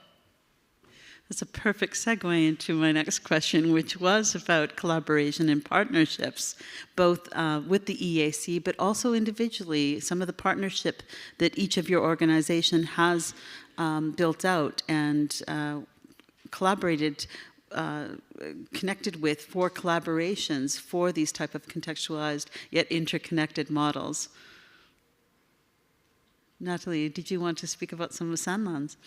That's a perfect segue into my next question, which was about collaboration and partnerships, both with the EAC, but also individually, some of the partnership that each of your organization has built out and collaborated, connected with for collaborations for these type of contextualized yet interconnected models. Natalie, did you want to speak about some of Sanlam's?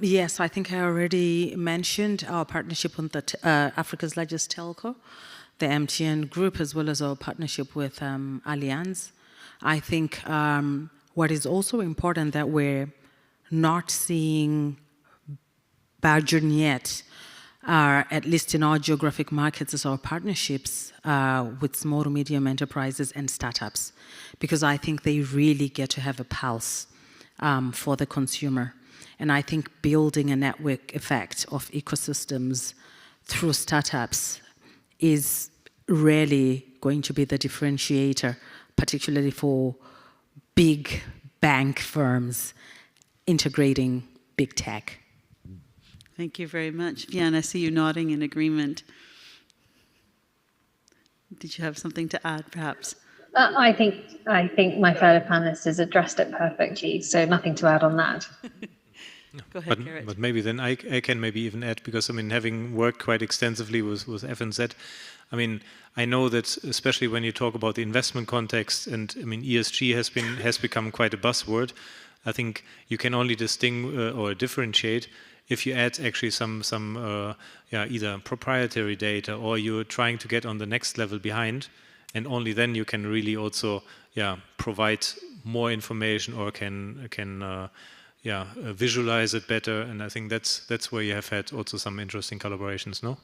Yes, I think I already mentioned our partnership with the Africa's largest telco, the MTN group, as well as our partnership with Allianz. I think what is also important that we're not seeing burgeon yet, at least in our geographic markets, is our partnerships with small to medium enterprises and startups, because I think they really get to have a pulse for the consumer. And I think building a network effect of ecosystems through startups is really going to be the differentiator, particularly for big bank firms integrating big tech. Thank you very much. Vian, I see you nodding in agreement. Did you have something to add, perhaps? I think my fellow panelists has addressed it perfectly, so nothing to add on that. Go ahead, Garrett. But maybe then I can maybe even add, because I mean, having worked quite extensively with FNZ, I mean, I know that especially when you talk about the investment context, and I mean, ESG has become quite a buzzword. I think you can only distinguish or differentiate if you add actually some either proprietary data, or you're trying to get on the next level behind, and only then you can really also provide more information, or can visualize it better. And I think that's where you have had also some interesting collaborations, no?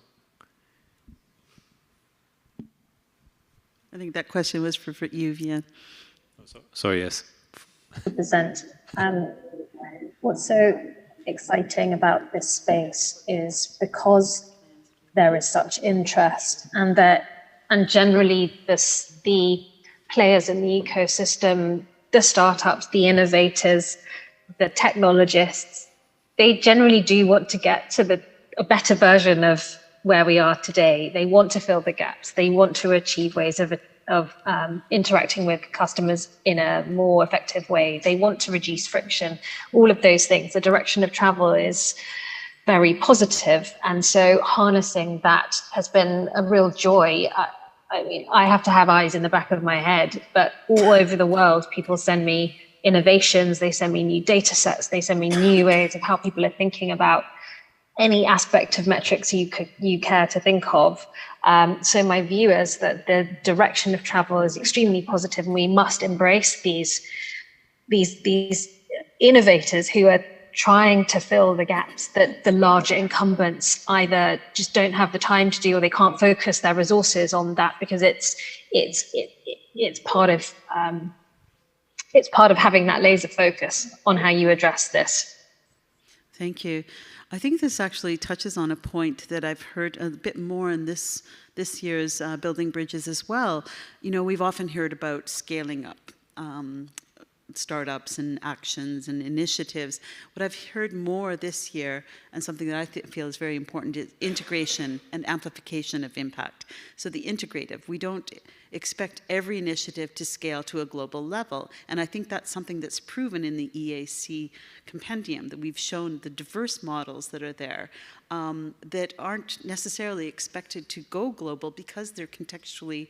I think that question was for you, Vian. Sorry, yes. 100%. What's so exciting about this space is because there is such interest, and generally the players in the ecosystem, the startups, the innovators, the technologists, they generally do want to get to a better version of where we are today. They want to fill the gaps. They want to achieve ways of interacting with customers in a more effective way. They want to reduce friction, all of those things. The direction of travel is very positive. And so harnessing that has been a real joy. I mean, I have to have eyes in the back of my head, but all over the world, people send me innovations, they send me new data sets, they send me new ways of how people are thinking about any aspect of metrics you care to think of. So my view is that the direction of travel is extremely positive, and we must embrace these innovators who are trying to fill the gaps that the larger incumbents either just don't have the time to do, or they can't focus their resources on that because it's part of having that laser focus on how you address this. Thank you. I think this actually touches on a point that I've heard a bit more in this year's Building Bridges as well. You know, we've often heard about scaling up startups and actions and initiatives. What I've heard more this year, and something that I feel is very important, is integration and amplification of impact. So the integrative, we don't expect every initiative to scale to a global level. And I think that's something that's proven in the EAC compendium, that we've shown the diverse models that are there that aren't necessarily expected to go global because they're contextually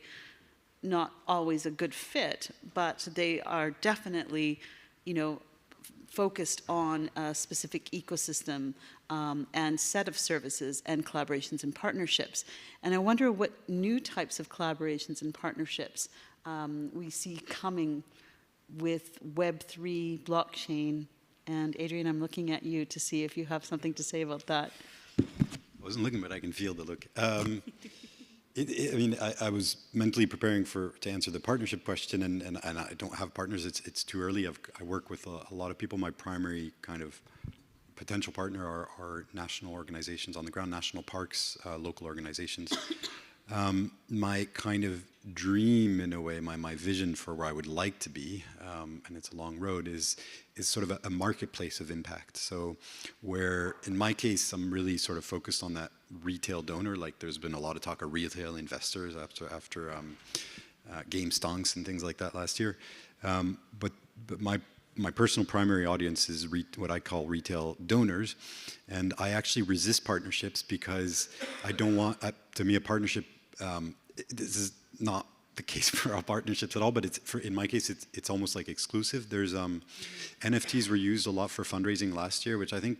not always a good fit, but they are definitely, you know, focused on a specific ecosystem and set of services and collaborations and partnerships. And I wonder what new types of collaborations and partnerships we see coming with Web3, blockchain. And Adrian, I'm looking at you to see if you have something to say about that. I wasn't looking, but I can feel the look. I mean, I was mentally preparing to answer the partnership question, and I don't have partners. It's too early. I work with a lot of people. My primary kind of potential partner are national organizations on the ground, national parks, local organizations. My kind of dream, in a way, my vision for where I would like to be, and it's a long road, is sort of a marketplace of impact. So where, in my case, I'm really sort of focused on that retail donor. Like there's been a lot of talk of retail investors after game stonks and things like that last year. But my personal primary audience is what I call retail donors, and I actually resist partnerships because I don't want, to me, a partnership, this is not the case for all partnerships at all, but in my case, it's almost like exclusive. There's NFTs were used a lot for fundraising last year, which I think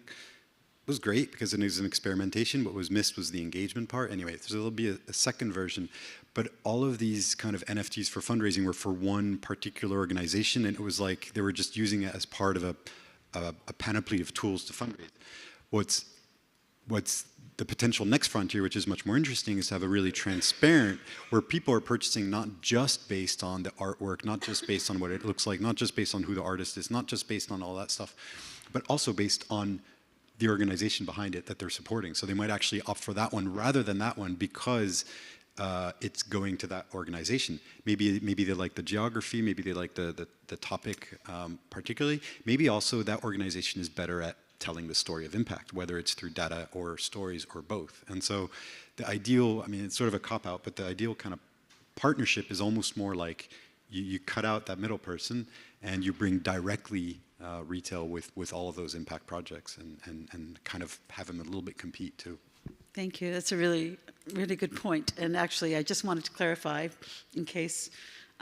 was great because it was an experimentation. What was missed was the engagement part. Anyway, so there'll be a second version. But all of these kind of NFTs for fundraising were for one particular organization, and it was like they were just using it as part of a panoply of tools to fundraise. What's the potential next frontier, which is much more interesting, is to have a really transparent, where people are purchasing not just based on the artwork, not just based on what it looks like, not just based on who the artist is, not just based on all that stuff, but also based on the organization behind it that they're supporting. So they might actually opt for that one rather than that one because it's going to that organization. Maybe they like the geography, maybe they like the topic particularly. Maybe also that organization is better at telling the story of impact, whether it's through data or stories or both. And so the ideal, I mean, it's sort of a cop-out, but the ideal kind of partnership is almost more like you cut out that middle person and you bring directly retail with all of those impact projects and kind of have them a little bit compete too. Thank you. That's a really, really good point. And actually, I just wanted to clarify, in case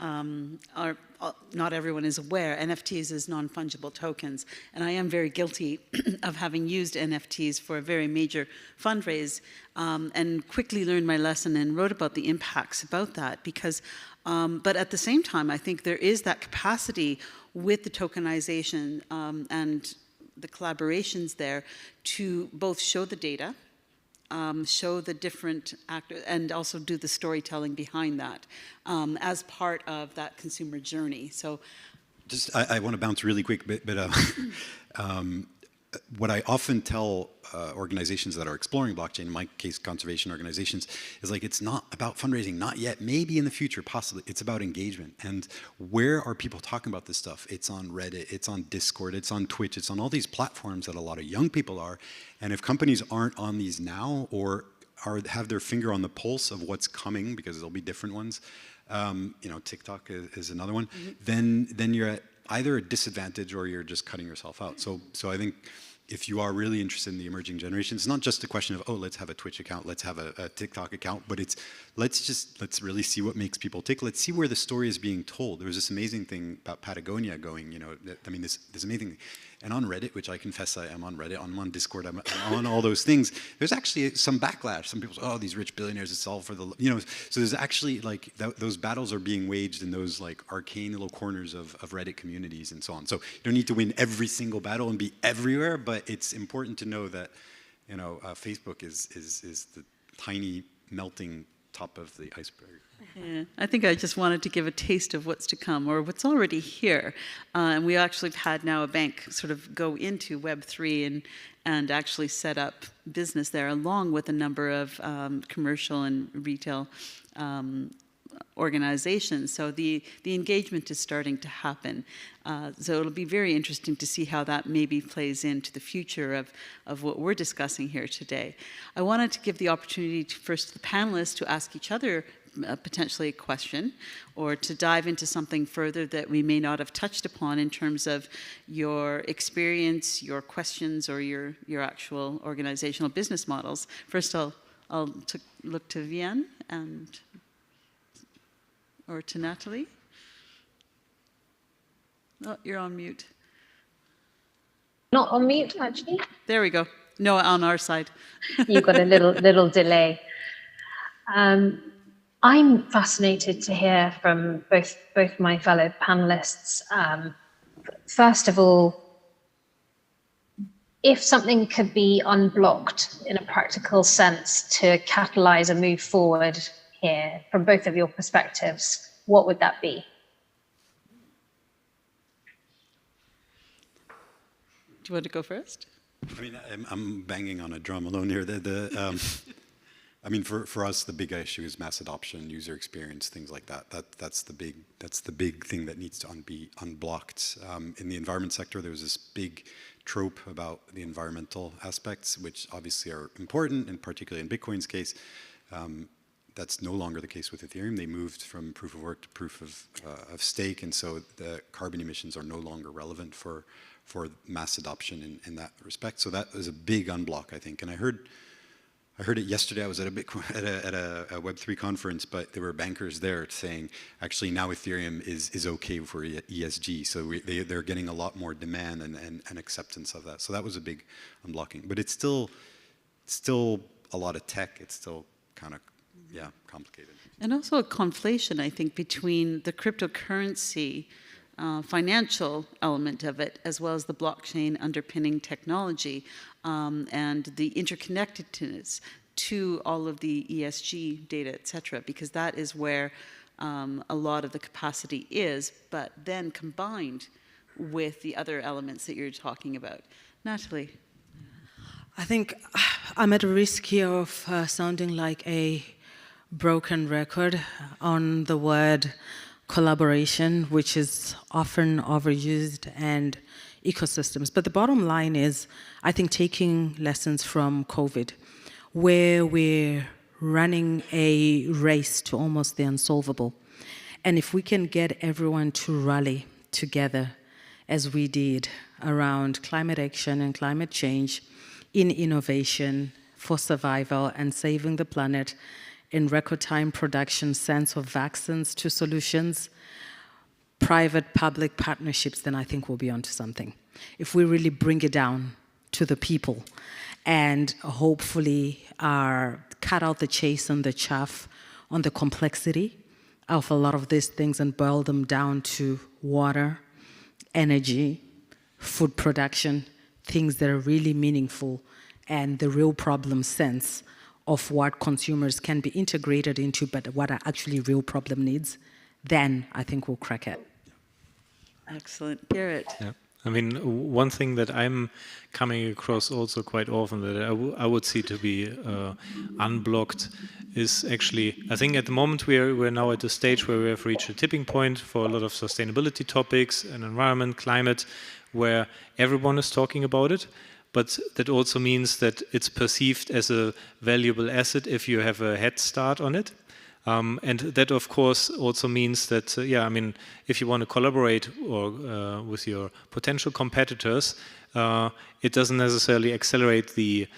not everyone is aware, NFTs is non-fungible tokens. And I am very guilty of having used NFTs for a very major fundraise and quickly learned my lesson and wrote about the impacts about that. Because, but at the same time, I think there is that capacity with the tokenization and the collaborations there to both show the data, show the different actors, and also do the storytelling behind that as part of that consumer journey. So, just I want to bounce really quick, but what I often tell organizations that are exploring blockchain, in my case, conservation organizations, is like it's not about fundraising, not yet, maybe in the future, possibly. It's about engagement. And where are people talking about this stuff? It's on Reddit, it's on Discord, it's on Twitch, it's on all these platforms that a lot of young people are. And if companies aren't on these now or have their finger on the pulse of what's coming, because there'll be different ones, TikTok is another one, then you're at either a disadvantage or you're just cutting yourself out. So I think if you are really interested in the emerging generation, it's not just a question of, oh, let's have a Twitch account, let's have a TikTok account, but it's, let's really see what makes people tick. Let's see where the story is being told. There was this amazing thing about Patagonia going, you know, I mean, this amazing thing. And on Reddit, which I confess I am on Reddit, I'm on Discord, I'm on all those things, there's actually some backlash. Some people say, oh, these rich billionaires, it's all for the, you know, so there's actually like, those battles are being waged in those like arcane little corners of Reddit communities and so on. So you don't need to win every single battle and be everywhere, but it's important to know that, you know, Facebook is the tiny melting top of the iceberg. Yeah, I think I just wanted to give a taste of what's to come, or what's already here. And we actually have had now a bank sort of go into Web3 and actually set up business there, along with a number of commercial and retail organizations. So the engagement is starting to happen. So it'll be very interesting to see how that maybe plays into the future of what we're discussing here today. I wanted to give the opportunity to first to the panelists to ask each other potentially a question, or to dive into something further that we may not have touched upon in terms of your experience, your questions, or your actual organizational business models. First, I'll look to Vian or to Natalie. Oh, you're on mute. Not on mute, actually. There we go. No, on our side. You've got a little delay. I'm fascinated to hear from both my fellow panelists. First of all, if something could be unblocked in a practical sense to catalyze a move forward here, from both of your perspectives, what would that be? Do you want to go first? I mean, I'm banging on a drum alone here. I mean, for us, the big issue is mass adoption, user experience, things like that. That's the big thing that needs to be unblocked. In the environment sector, there was this big trope about the environmental aspects, which obviously are important, and particularly in Bitcoin's case. That's no longer the case with Ethereum. They moved from proof of work to proof of stake, and so the carbon emissions are no longer relevant for mass adoption in that respect. So that is a big unblock, I think. And I heard it yesterday. I was at a Web3 conference, but there were bankers there saying, actually now Ethereum is okay for ESG. So they're getting a lot more demand and acceptance of that. So that was a big unblocking. But it's still a lot of tech. It's still kind of, yeah, complicated. And also a conflation, I think, between the cryptocurrency financial element of it, as well as the blockchain underpinning technology and the interconnectedness to all of the ESG data, et cetera, because that is where a lot of the capacity is, but then combined with the other elements that you're talking about. Natalie? I think I'm at a risk here of sounding like a broken record on the word collaboration, which is often overused, and ecosystems. But the bottom line is, I think, taking lessons from COVID, where we're running a race to almost the unsolvable. And if we can get everyone to rally together, as we did around climate action and climate change, in innovation for survival and saving the planet, in record time production, sense of vaccines to solutions, private-public partnerships, then I think we'll be onto something. If we really bring it down to the people and hopefully cut out the chase and the chaff on the complexity of a lot of these things and boil them down to water, energy, food production, things that are really meaningful, and the real problem sense of what consumers can be integrated into, but what are actually real problem needs, then I think we'll crack it. Excellent. Garrett? Yeah. I mean, one thing that I'm coming across also quite often that I would see to be unblocked is actually, I think at the moment we're now at the stage where we have reached a tipping point for a lot of sustainability topics and environment, climate, where everyone is talking about it. But that also means that it's perceived as a valuable asset if you have a head start on it. And that, of course, also means that, yeah, I mean, if you want to collaborate or with your potential competitors, it doesn't necessarily accelerate the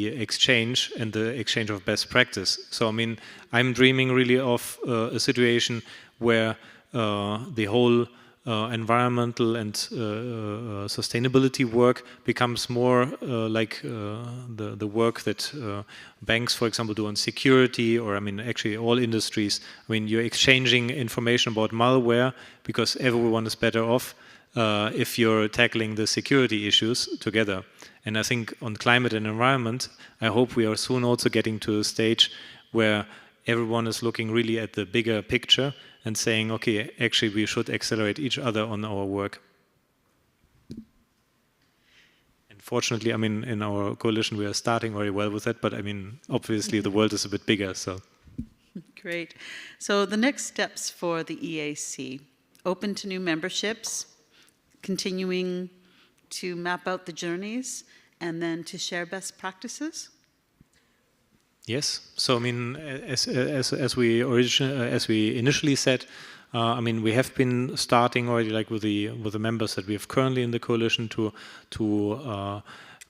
exchange and the exchange of best practice. So, I mean, I'm dreaming really of a situation where the whole environmental and sustainability work becomes more like the work that banks, for example, do on security, or I mean, actually all industries. I mean, you're exchanging information about malware because everyone is better off if you're tackling the security issues together. And I think on climate and environment, I hope we are soon also getting to a stage where everyone is looking really at the bigger picture and saying, okay, actually we should accelerate each other on our work. And fortunately, I mean, in our coalition we are starting very well with that, but I mean, obviously the world is a bit bigger, so. Great. So the next steps for the EAC, open to new memberships, continuing to map out the journeys, and then to share best practices? Yes. So I mean, as we initially said, I mean, we have been starting already, like with the members that we have currently in the coalition, to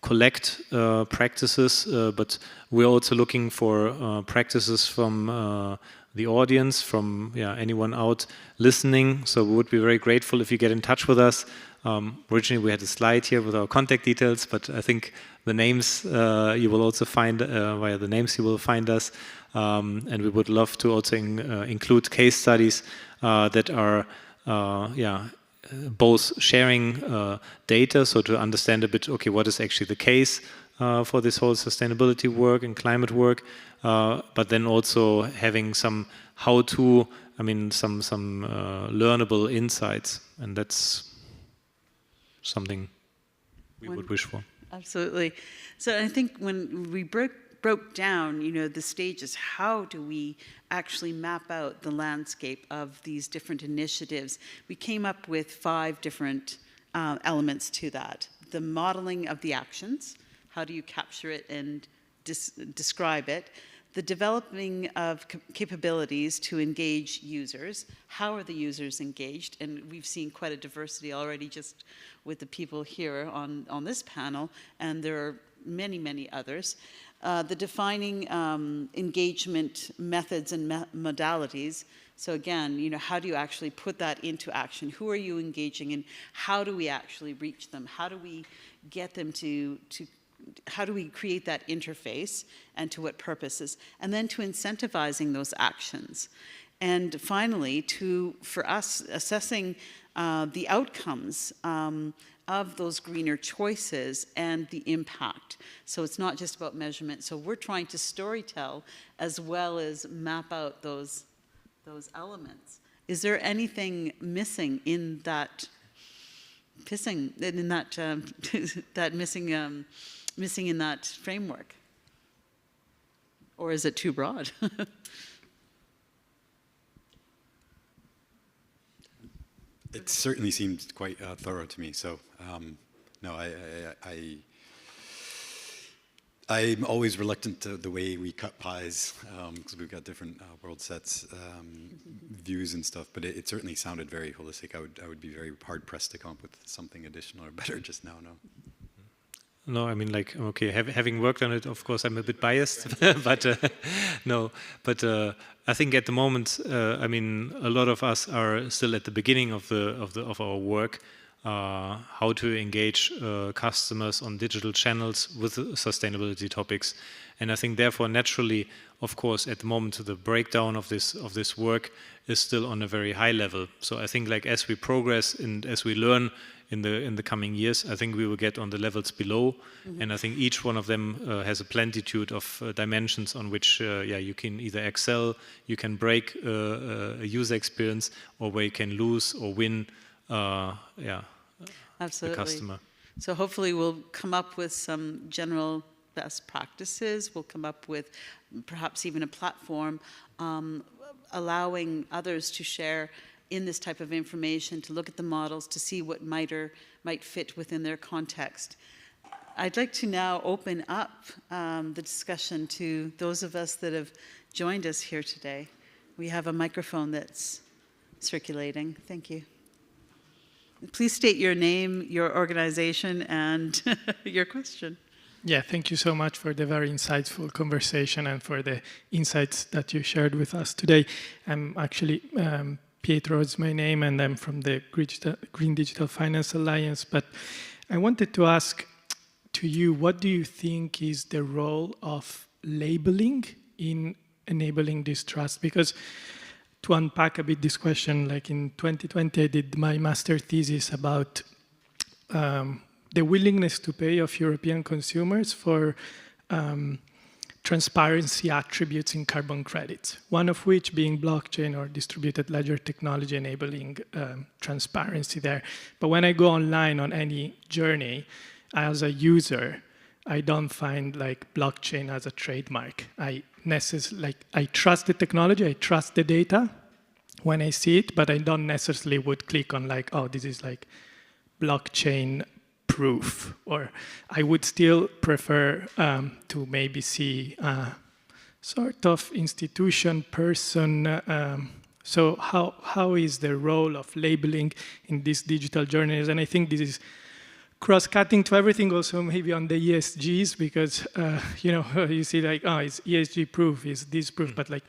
collect practices, but we're also looking for practices from the audience, from anyone out listening. So we would be very grateful if you get in touch with us. Originally, we had a slide here with our contact details, but I think the names you will also find via the names you will find us, and we would love to also include case studies that are both sharing data, so to understand a bit, okay, what is actually the case for this whole sustainability work and climate work, but then also having some how-to, I mean, some learnable insights, and that's something we would wish for. Absolutely. So I think when we broke down, the stages, how do we actually map out the landscape of these different initiatives? We came up with 5 different elements to that. The modeling of the actions, how do you capture it and describe it? The developing of capabilities to engage users. How are the users engaged? And we've seen quite a diversity already just with the people here on this panel, and there are many, many others. The defining engagement methods and modalities. So again, how do you actually put that into action? Who are you engaging in? How do we actually reach them? How do we get them to how do we create that interface, and to what purposes? And then to incentivizing those actions. And finally, for us, assessing the outcomes of those greener choices and the impact. So it's not just about measurement. So we're trying to storytell as well as map out those elements. Is there anything missing in that missing in that framework? Or is it too broad? It certainly seemed quite thorough to me. So, no, I'm always reluctant to the way we cut pies, because we've got different world sets, views and stuff. But it certainly sounded very holistic. I would be very hard pressed to come up with something additional or better just now. No. No, I mean, like, okay, having worked on it, of course, I'm a bit biased, but no. But I think at the moment, I mean, a lot of us are still at the beginning of our work, how to engage customers on digital channels with sustainability topics, and I think therefore naturally, of course, at the moment the breakdown of this work is still on a very high level. So I think, like, as we progress and as we learn in the coming years, I think we will get on the levels below, and I think each one of them has a plenitude of dimensions on which you can either excel, you can break a user experience, or where you can lose or win Absolutely. the customer. So hopefully we'll come up with some general best practices. We'll come up with perhaps even a platform allowing others to share in this type of information, to look at the models, to see what might fit within their context. I'd like to now open up the discussion to those of us that have joined us here today. We have a microphone that's circulating. Thank you. Please state your name, your organization, and your question. Yeah, thank you so much for the very insightful conversation and for the insights that you shared with us today. I'm actually, Pietro is my name, and I'm from the Green Digital Finance Alliance. But I wanted to ask to you, what do you think is the role of labeling in enabling this trust? Because to unpack a bit this question, like in 2020, I did my master thesis about the willingness to pay of European consumers for transparency attributes in carbon credits, one of which being blockchain or distributed ledger technology enabling transparency there. But when I go online on any journey, as a user, I don't find like blockchain as a trademark. I trust the technology, I trust the data when I see it, but I don't necessarily would click on like, oh, this is like blockchain proof. Or I would still prefer to maybe see sort of institution, person. So how is the role of labeling in this digital journeys? And I think this is cross-cutting to everything also maybe on the ESGs, because you see like, oh, it's ESG proof, is this proof, but like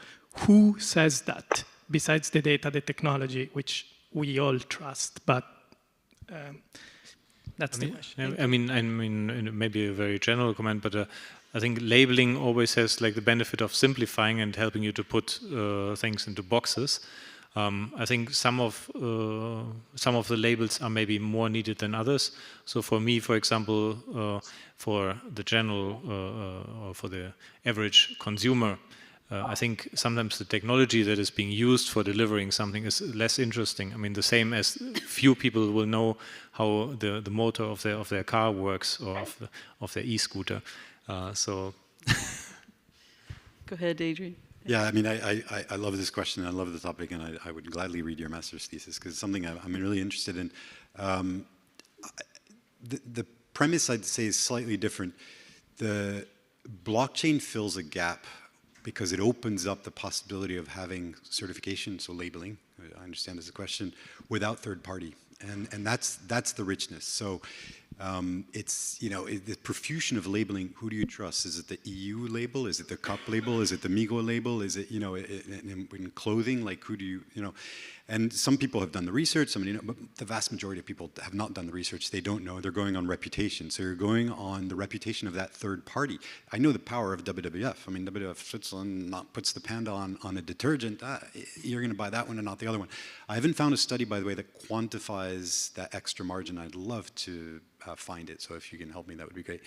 who says that besides the data, the technology, which we all trust, but that's the question. I mean, maybe a very general comment, but I think labeling always has like the benefit of simplifying and helping you to put things into boxes. I think some of the labels are maybe more needed than others. So for me, for example, for the general or for the average consumer, I think sometimes the technology that is being used for delivering something is less interesting. I mean, the same as few people will know how the motor of their car works or of their e-scooter. So, go ahead, Adrian. Yeah, I mean, I love this question. I love the topic, and I would gladly read your master's thesis because it's something I'm really interested in. The premise, I'd say, is slightly different. The blockchain fills a gap because it opens up the possibility of having certification, so labeling, I understand is the question, without third party. And that's the richness. So it's, the profusion of labeling, who do you trust? Is it the EU label? Is it the CUP label? Is it the Migo label? Is it, in clothing, like who do you, and some people have done the research, but the vast majority of people have not done the research. They don't know, they're going on reputation. So you're going on the reputation of that third party. I know the power of WWF. I mean, WWF Switzerland puts the panda on a detergent. You're gonna buy that one and not the other one. I haven't found a study, by the way, that quantifies that extra margin. I'd love to find it, so if you can help me, that would be great.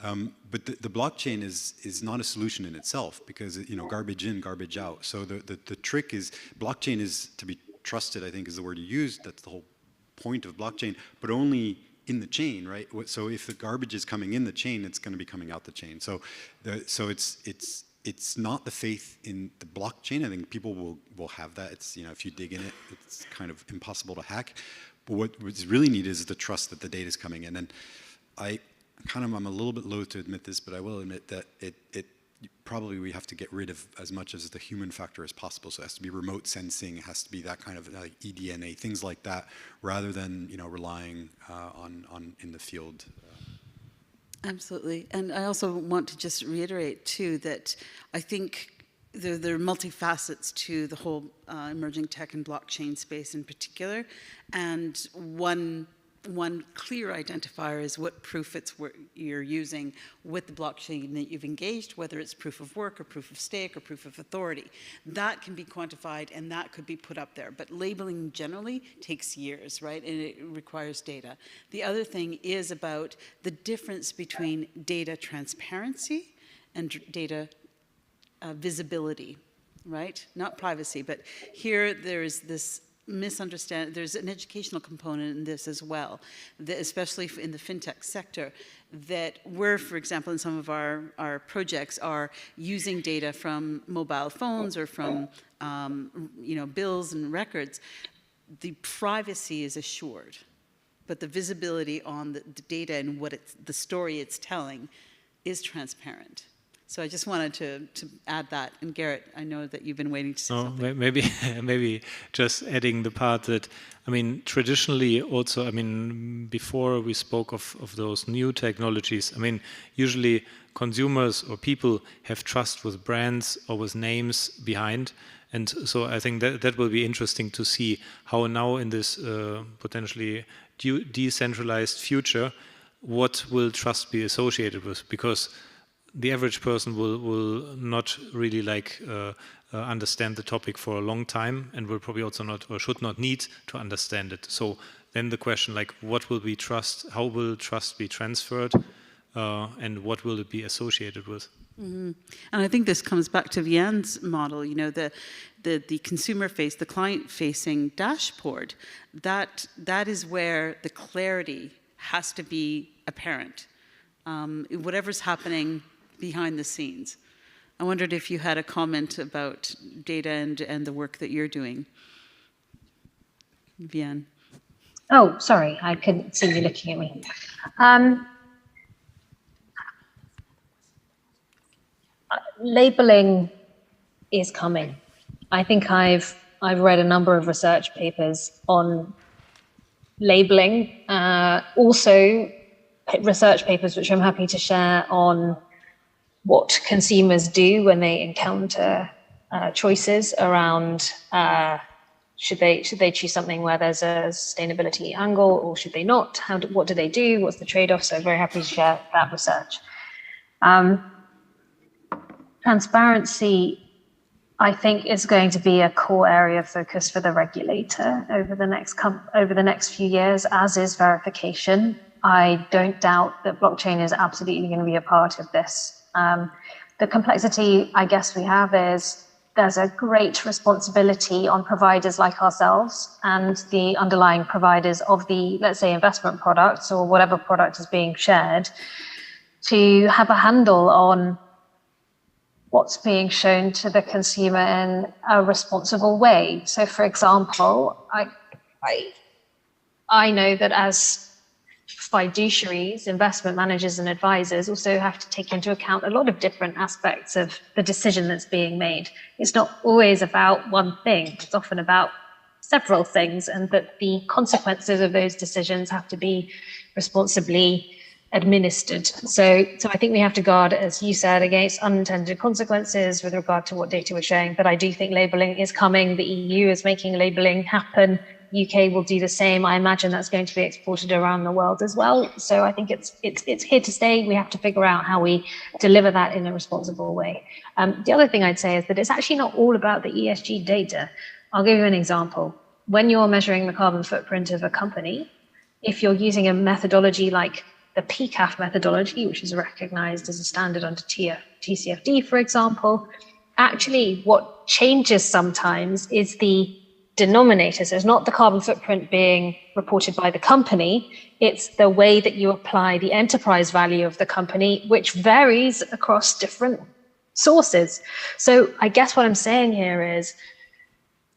But the blockchain is not a solution in itself because, garbage in, garbage out. So the trick is, blockchain is to be trusted, I think is the word you used. That's the whole point of blockchain, but only in the chain, right? So if the garbage is coming in the chain, it's going to be coming out the chain. So it's not the faith in the blockchain. I think people will have that. It's, if you dig in it, it's kind of impossible to hack. But what's really needed is the trust that the data is coming in. And I'm a little bit loath to admit this, but I will admit that probably we have to get rid of as much as the human factor as possible. So it has to be remote sensing, it has to be that kind of like eDNA, things like that, rather than relying on in the field. Absolutely. And I also want to just reiterate too that I think there are multifacets to the whole emerging tech and blockchain space in particular, and one clear identifier is what proof you're using with the blockchain that you've engaged, whether it's proof of work or proof of stake or proof of authority. That can be quantified and that could be put up there. But labeling generally takes years, right? And it requires data. The other thing is about the difference between data transparency and data visibility, right? Not privacy, but here there is this misunderstand. There's an educational component in this as well, that especially in the fintech sector, that we're, for example, in some of our projects are using data from mobile phones or from bills and records. The privacy is assured, but the visibility on the data and the story it's telling is transparent. So I just wanted to add that. And Garrett, I know that you've been waiting to say No, something. maybe just adding the part that, I mean, traditionally also, I mean, before we spoke of those new technologies, I mean, usually consumers or people have trust with brands or with names behind. And so I think that will be interesting to see how now in this potentially decentralized future, what will trust be associated with? Because the average person will not really understand the topic for a long time, and will probably also not or should not need to understand it. So then the question, like, what will be trust? How will trust be transferred, and what will it be associated with? Mm-hmm. And I think this comes back to Vianne's model. You know, the consumer face, the client facing dashboard. That is where the clarity has to be apparent. Whatever's happening behind the scenes. I wondered if you had a comment about data and the work that you're doing. Vianne. Oh, sorry, I couldn't see you looking at me. Labeling is coming. I think I've read a number of research papers on labeling, also research papers which I'm happy to share on what consumers do when they encounter choices around should they choose something where there's a sustainability angle, or should they not? What do they do? What's the trade-off? So I'm very happy to share that research. Transparency, I think, is going to be a core area of focus for the regulator over the next few years, as is verification. I don't doubt that blockchain is absolutely going to be a part of this. The complexity, I guess, we have is there's a great responsibility on providers like ourselves and the underlying providers of the, let's say, investment products or whatever product is being shared, to have a handle on what's being shown to the consumer in a responsible way. So, for example, I know that as fiduciaries, investment managers and advisors also have to take into account a lot of different aspects of the decision that's being made. It's not always about one thing, it's often about several things, and that the consequences of those decisions have to be responsibly administered. So I think we have to guard, as you said, against unintended consequences with regard to what data we're sharing. But I do think labeling is coming. The EU is making labeling happen. UK will do the same. I imagine that's going to be exported around the world as well. So I think it's here to stay. We have to figure out how we deliver that in a responsible way. The other thing I'd say is that it's actually not all about the ESG data. I'll give you an example. When you're measuring the carbon footprint of a company, if you're using a methodology like the PCAF methodology, which is recognized as a standard under TCFD, for example, actually what changes sometimes is the denominator. So it's not the carbon footprint being reported by the company, it's the way that you apply the enterprise value of the company, which varies across different sources. So I guess what I'm saying here is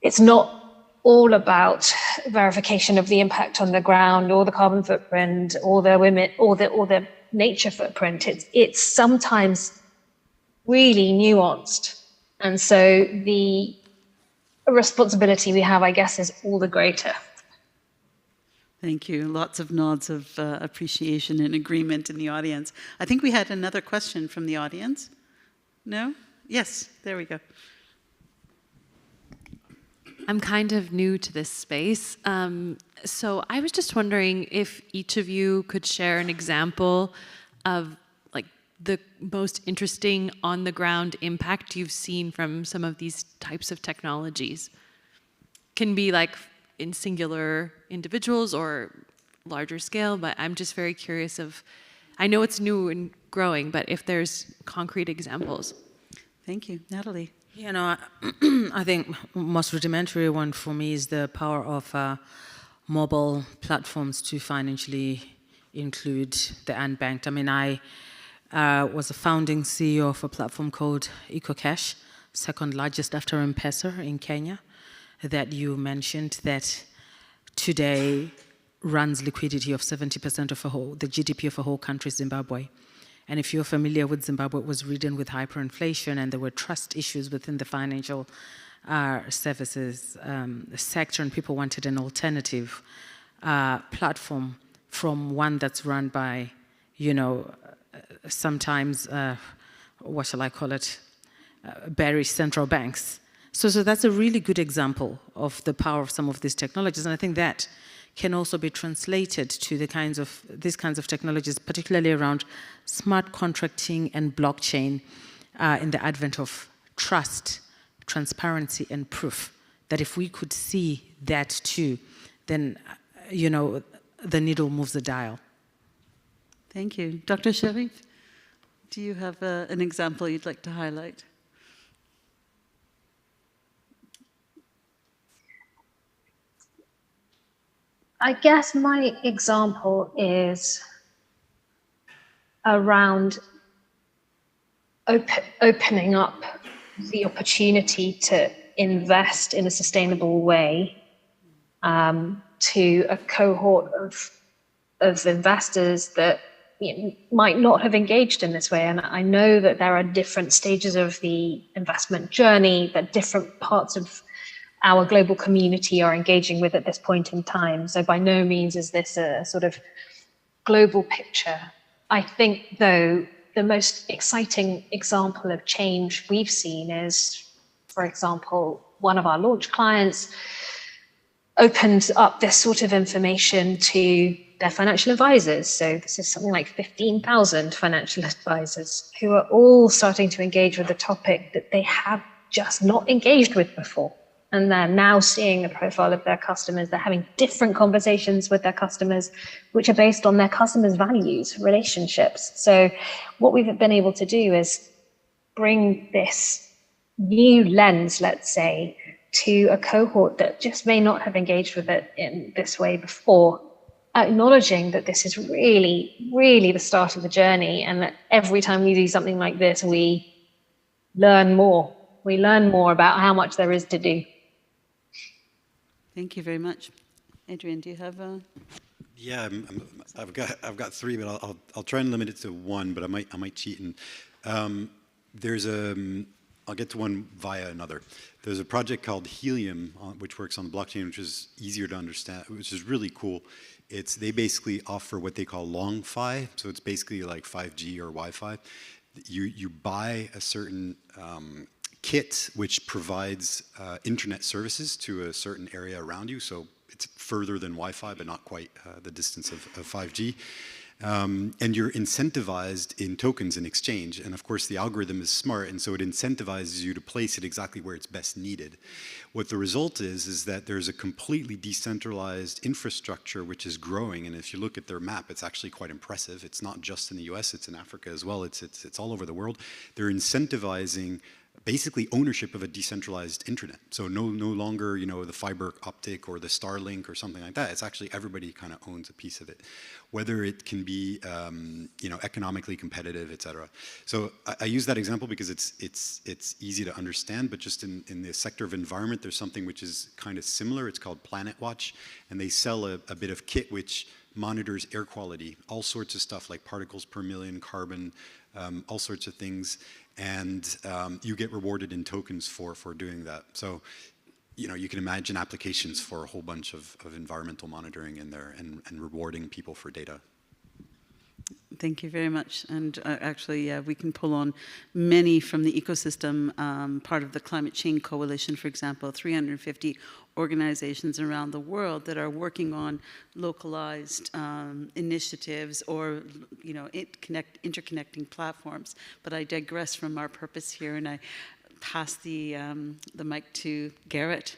it's not all about verification of the impact on the ground or the carbon footprint or the nature footprint. It's sometimes really nuanced. And so the responsibility we have, I guess, is all the greater. Thank you. Lots of nods of appreciation and agreement in the audience. I think we had another question from the audience. No? Yes, there we go. I'm kind of new to this space, so I was just wondering if each of you could share an example of like the most interesting on-the-ground impact you've seen from some of these types of technologies. Can be like in singular individuals or larger scale, but I'm just very curious of, I know it's new and growing, but if there's concrete examples. Thank you. Natalie. You know, I think most rudimentary one for me is the power of mobile platforms to financially include the unbanked. I mean, I was a founding CEO of a platform called EcoCash, second largest after M-Pesa in Kenya, that you mentioned, that today runs liquidity of 70% of the GDP of a whole country, Zimbabwe. And if you're familiar with Zimbabwe, it was ridden with hyperinflation, and there were trust issues within the financial services sector, and people wanted an alternative platform from one that's run by, you know, sometimes, what shall I call it, bearish central banks. So that's a really good example of the power of some of these technologies, and I think that can also be translated to these kinds of technologies, particularly around smart contracting and blockchain, in the advent of trust, transparency, and proof. That if we could see that too, then you know, the needle moves the dial. Thank you. Dr. Sharif, do you have an example you'd like to highlight? I guess my example is around opening up the opportunity to invest in a sustainable way to a cohort of investors that might not have engaged in this way. And I know that there are different stages of the investment journey that different parts of our global community are engaging with at this point in time. So by no means is this a sort of global picture. I think, though, the most exciting example of change we've seen is, for example, one of our launch clients opened up this sort of information to their financial advisors. So this is something like 15,000 financial advisors who are all starting to engage with a topic that they have just not engaged with before. And they're now seeing the profile of their customers. They're having different conversations with their customers, which are based on their customers' values, relationships. So what we've been able to do is bring this new lens, let's say, to a cohort that just may not have engaged with it in this way before, acknowledging that this is really, really the start of the journey, and that every time we do something like this, we learn more. We learn more about how much there is to do. Thank you very much. Adrian, do you have a... Yeah, I've got three, but I'll try and limit it to one. But I might cheat. And I'll get to one via another. There's a project called Helium, which works on the blockchain, which is easier to understand, which is really cool. They basically offer what they call long fi, so it's basically like 5G or Wi-Fi. You buy a certain kit which provides internet services to a certain area around you. So it's further than Wi-Fi, but not quite the distance of 5G. And you're incentivized in tokens in exchange. And of course, the algorithm is smart, and so it incentivizes you to place it exactly where it's best needed. What the result is that there's a completely decentralized infrastructure which is growing. And if you look at their map, it's actually quite impressive. It's not just in the US, it's in Africa as well. It's all over the world. They're incentivizing basically ownership of a decentralized internet. So no longer, the fiber optic or the Starlink or something like that. It's actually everybody kind of owns a piece of it, whether it can be, economically competitive, et cetera. So I use that example because it's easy to understand, but just in the sector of environment, there's something which is kind of similar. It's called Planet Watch, and they sell a bit of kit which monitors air quality, all sorts of stuff like particles per million, carbon, all sorts of things. And you get rewarded in tokens for doing that. So, you can imagine applications for a whole bunch of environmental monitoring in there and rewarding people for data. Thank you very much. And actually, we can pull on many from the ecosystem, part of the Climate Change Coalition, for example, 350 organizations around the world that are working on localized initiatives or, interconnecting platforms. But I digress from our purpose here, and I pass the mic to Garrett.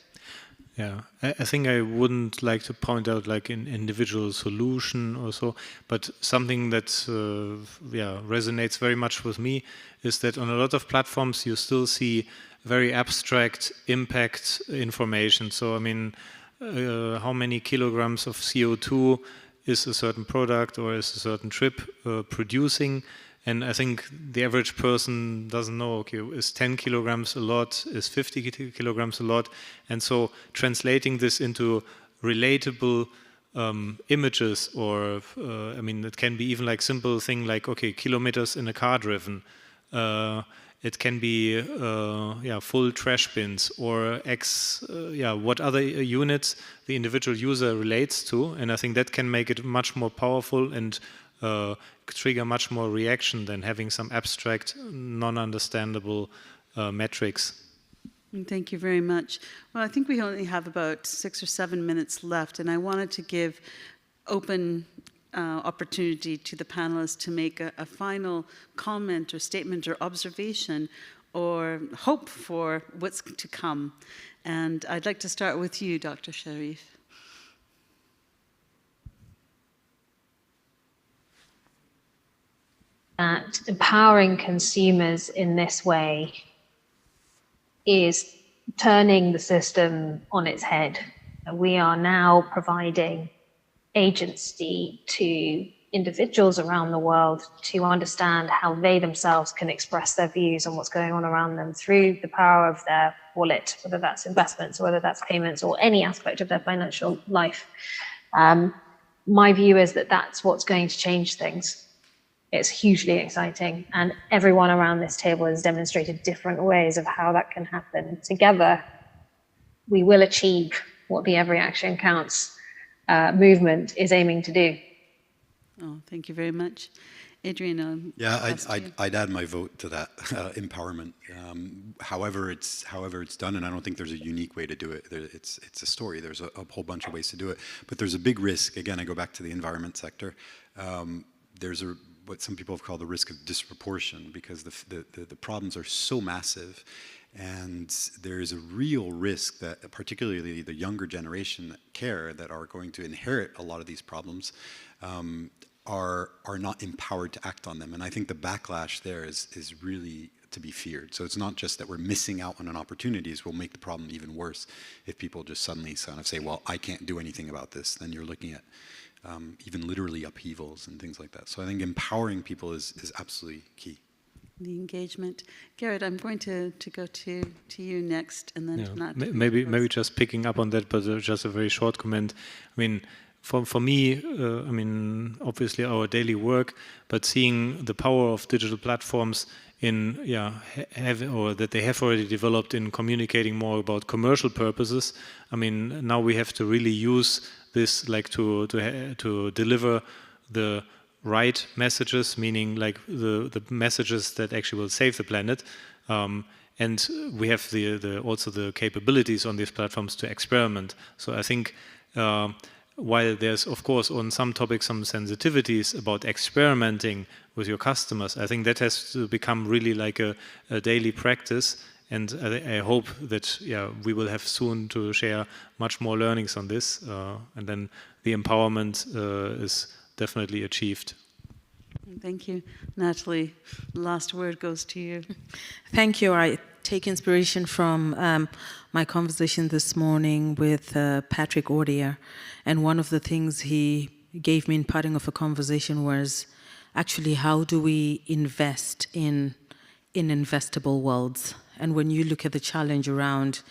Yeah, I think I wouldn't like to point out like an individual solution or so, but something that resonates very much with me is that on a lot of platforms you still see very abstract impact information. So I mean, how many kilograms of CO2 is a certain product or is a certain trip producing? And I think the average person doesn't know, okay, is 10 kilograms a lot, is 50 kilograms a lot? And so translating this into relatable images, or I mean, it can be even like simple thing like, okay, kilometers in a car driven. It can be full trash bins, or what other units the individual user relates to, and I think that can make it much more powerful and trigger much more reaction than having some abstract, non-understandable metrics. Thank you very much. Well, I think we only have about 6 or 7 minutes left, and I wanted to give open opportunity to the panelists to make a final comment or statement or observation or hope for what's to come. And I'd like to start with you, Dr. Sharif. That empowering consumers in this way is turning the system on its head. We are now providing agency to individuals around the world to understand how they themselves can express their views on what's going on around them through the power of their wallet, whether that's investments, or whether that's payments, or any aspect of their financial life. My view is that that's what's going to change things. It's hugely exciting, and everyone around this table has demonstrated different ways of how that can happen. Together, we will achieve what the Every Action Counts movement is aiming to do. Oh, thank you very much. Adrian, yeah, I'd add my vote to that empowerment. However it's done, and I don't think there's a unique way to do it. It's a story. There's a whole bunch of ways to do it, but there's a big risk. Again, I go back to the environment sector. There's what some people have called the risk of disproportion, because the problems are so massive, and there is a real risk that particularly the younger generation that are going to inherit a lot of these problems are not empowered to act on them. And I think the backlash there is really to be feared. So it's not just that we're missing out on an opportunities, we'll make the problem even worse if people just suddenly kind of say, well, I can't do anything about this. Then you're looking at even literally upheavals and things like that. So I think empowering people is absolutely key. The engagement. Garrett, I'm going to go to you next, and then to Nat. Maybe just picking up on that, but just a very short comment. I mean, for me, I mean, obviously our daily work, but seeing the power of digital platforms in, that they have already developed in communicating more about commercial purposes. I mean, now we have to really use this, like to deliver the right messages, meaning like the messages that actually will save the planet. And we have also the capabilities on these platforms to experiment. So I think while there's, of course, on some topics, some sensitivities about experimenting with your customers, I think that has to become really like a daily practice. And I hope that we will have soon to share much more learnings on this, and then the empowerment is definitely achieved. Thank you. Natalie, last word goes to you. Thank you. I take inspiration from my conversation this morning with Patrick Audier, and one of the things he gave me in parting of a conversation was actually how do we invest in investable worlds. And when you look at the challenge around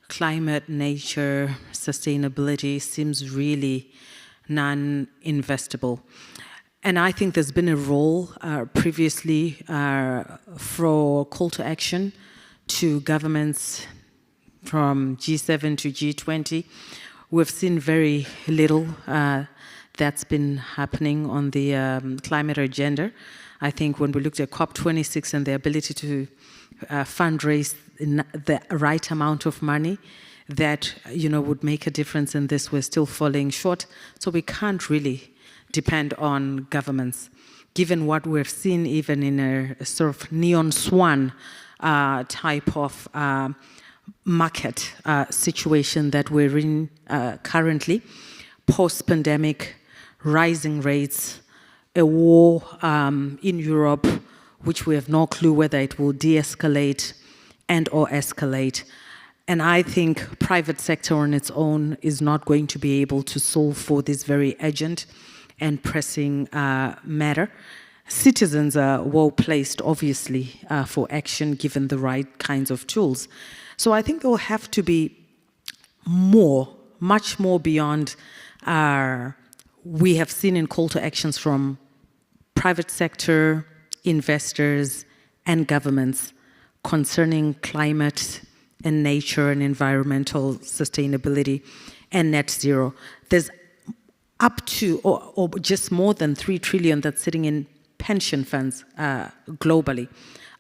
climate, nature, sustainability, seems really non-investable. And I think there's been a role previously for call to action to governments from G7 to G20. We've seen very little that's been happening on the climate agenda. I think when we looked at COP26 and the ability to fundraise the right amount of money that would make a difference in this, we're still falling short. So we can't really depend on governments, given what we've seen even in a sort of neon swan type of market situation that we're in currently, post-pandemic, rising rates, a war in Europe, which we have no clue whether it will de-escalate and or escalate. And I think private sector on its own is not going to be able to solve for this very urgent and pressing matter. Citizens are well placed, obviously, for action given the right kinds of tools. So I think there will have to be more, much more beyond We have seen in call to actions from private sector, investors, and governments concerning climate and nature and environmental sustainability and net zero. There's up to, or just more than 3 trillion that's sitting in pension funds globally.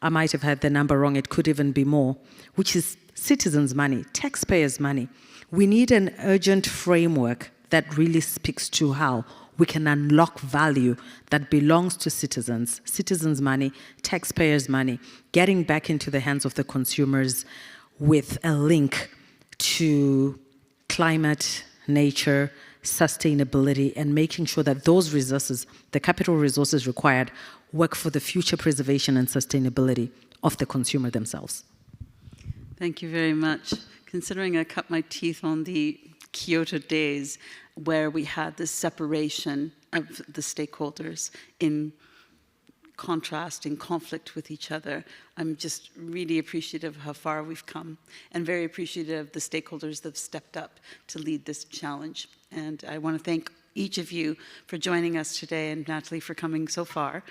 I might have had the number wrong, it could even be more, which is citizens' money, taxpayers' money. We need an urgent framework that really speaks to how we can unlock value that belongs to citizens' money, taxpayers' money, getting back into the hands of the consumers with a link to climate, nature, sustainability, and making sure that those resources, the capital resources required, work for the future preservation and sustainability of the consumer themselves. Thank you very much. Considering I cut my teeth on the Kyoto days where we had this separation of the stakeholders in contrast, in conflict with each other, I'm just really appreciative of how far we've come and very appreciative of the stakeholders that have stepped up to lead this challenge. And I want to thank each of you for joining us today, and Natalie for coming so far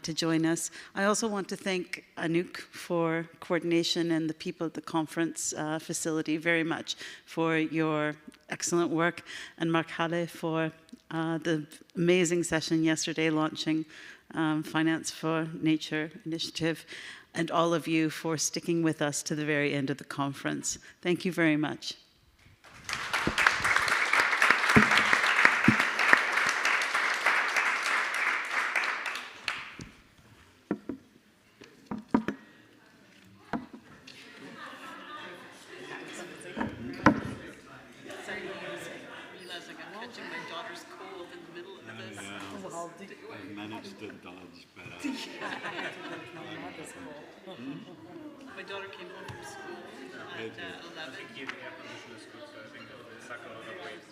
to join us. I also want to thank Anouk for coordination and the people at the conference facility very much for your excellent work, and Mark Halle for the amazing session yesterday launching Finance for Nature initiative, and all of you for sticking with us to the very end of the conference. Thank you very much. I've managed to dodge, but My daughter came home from school at 11. Here the air conditioner is good, so I think it will suck a lot of waves.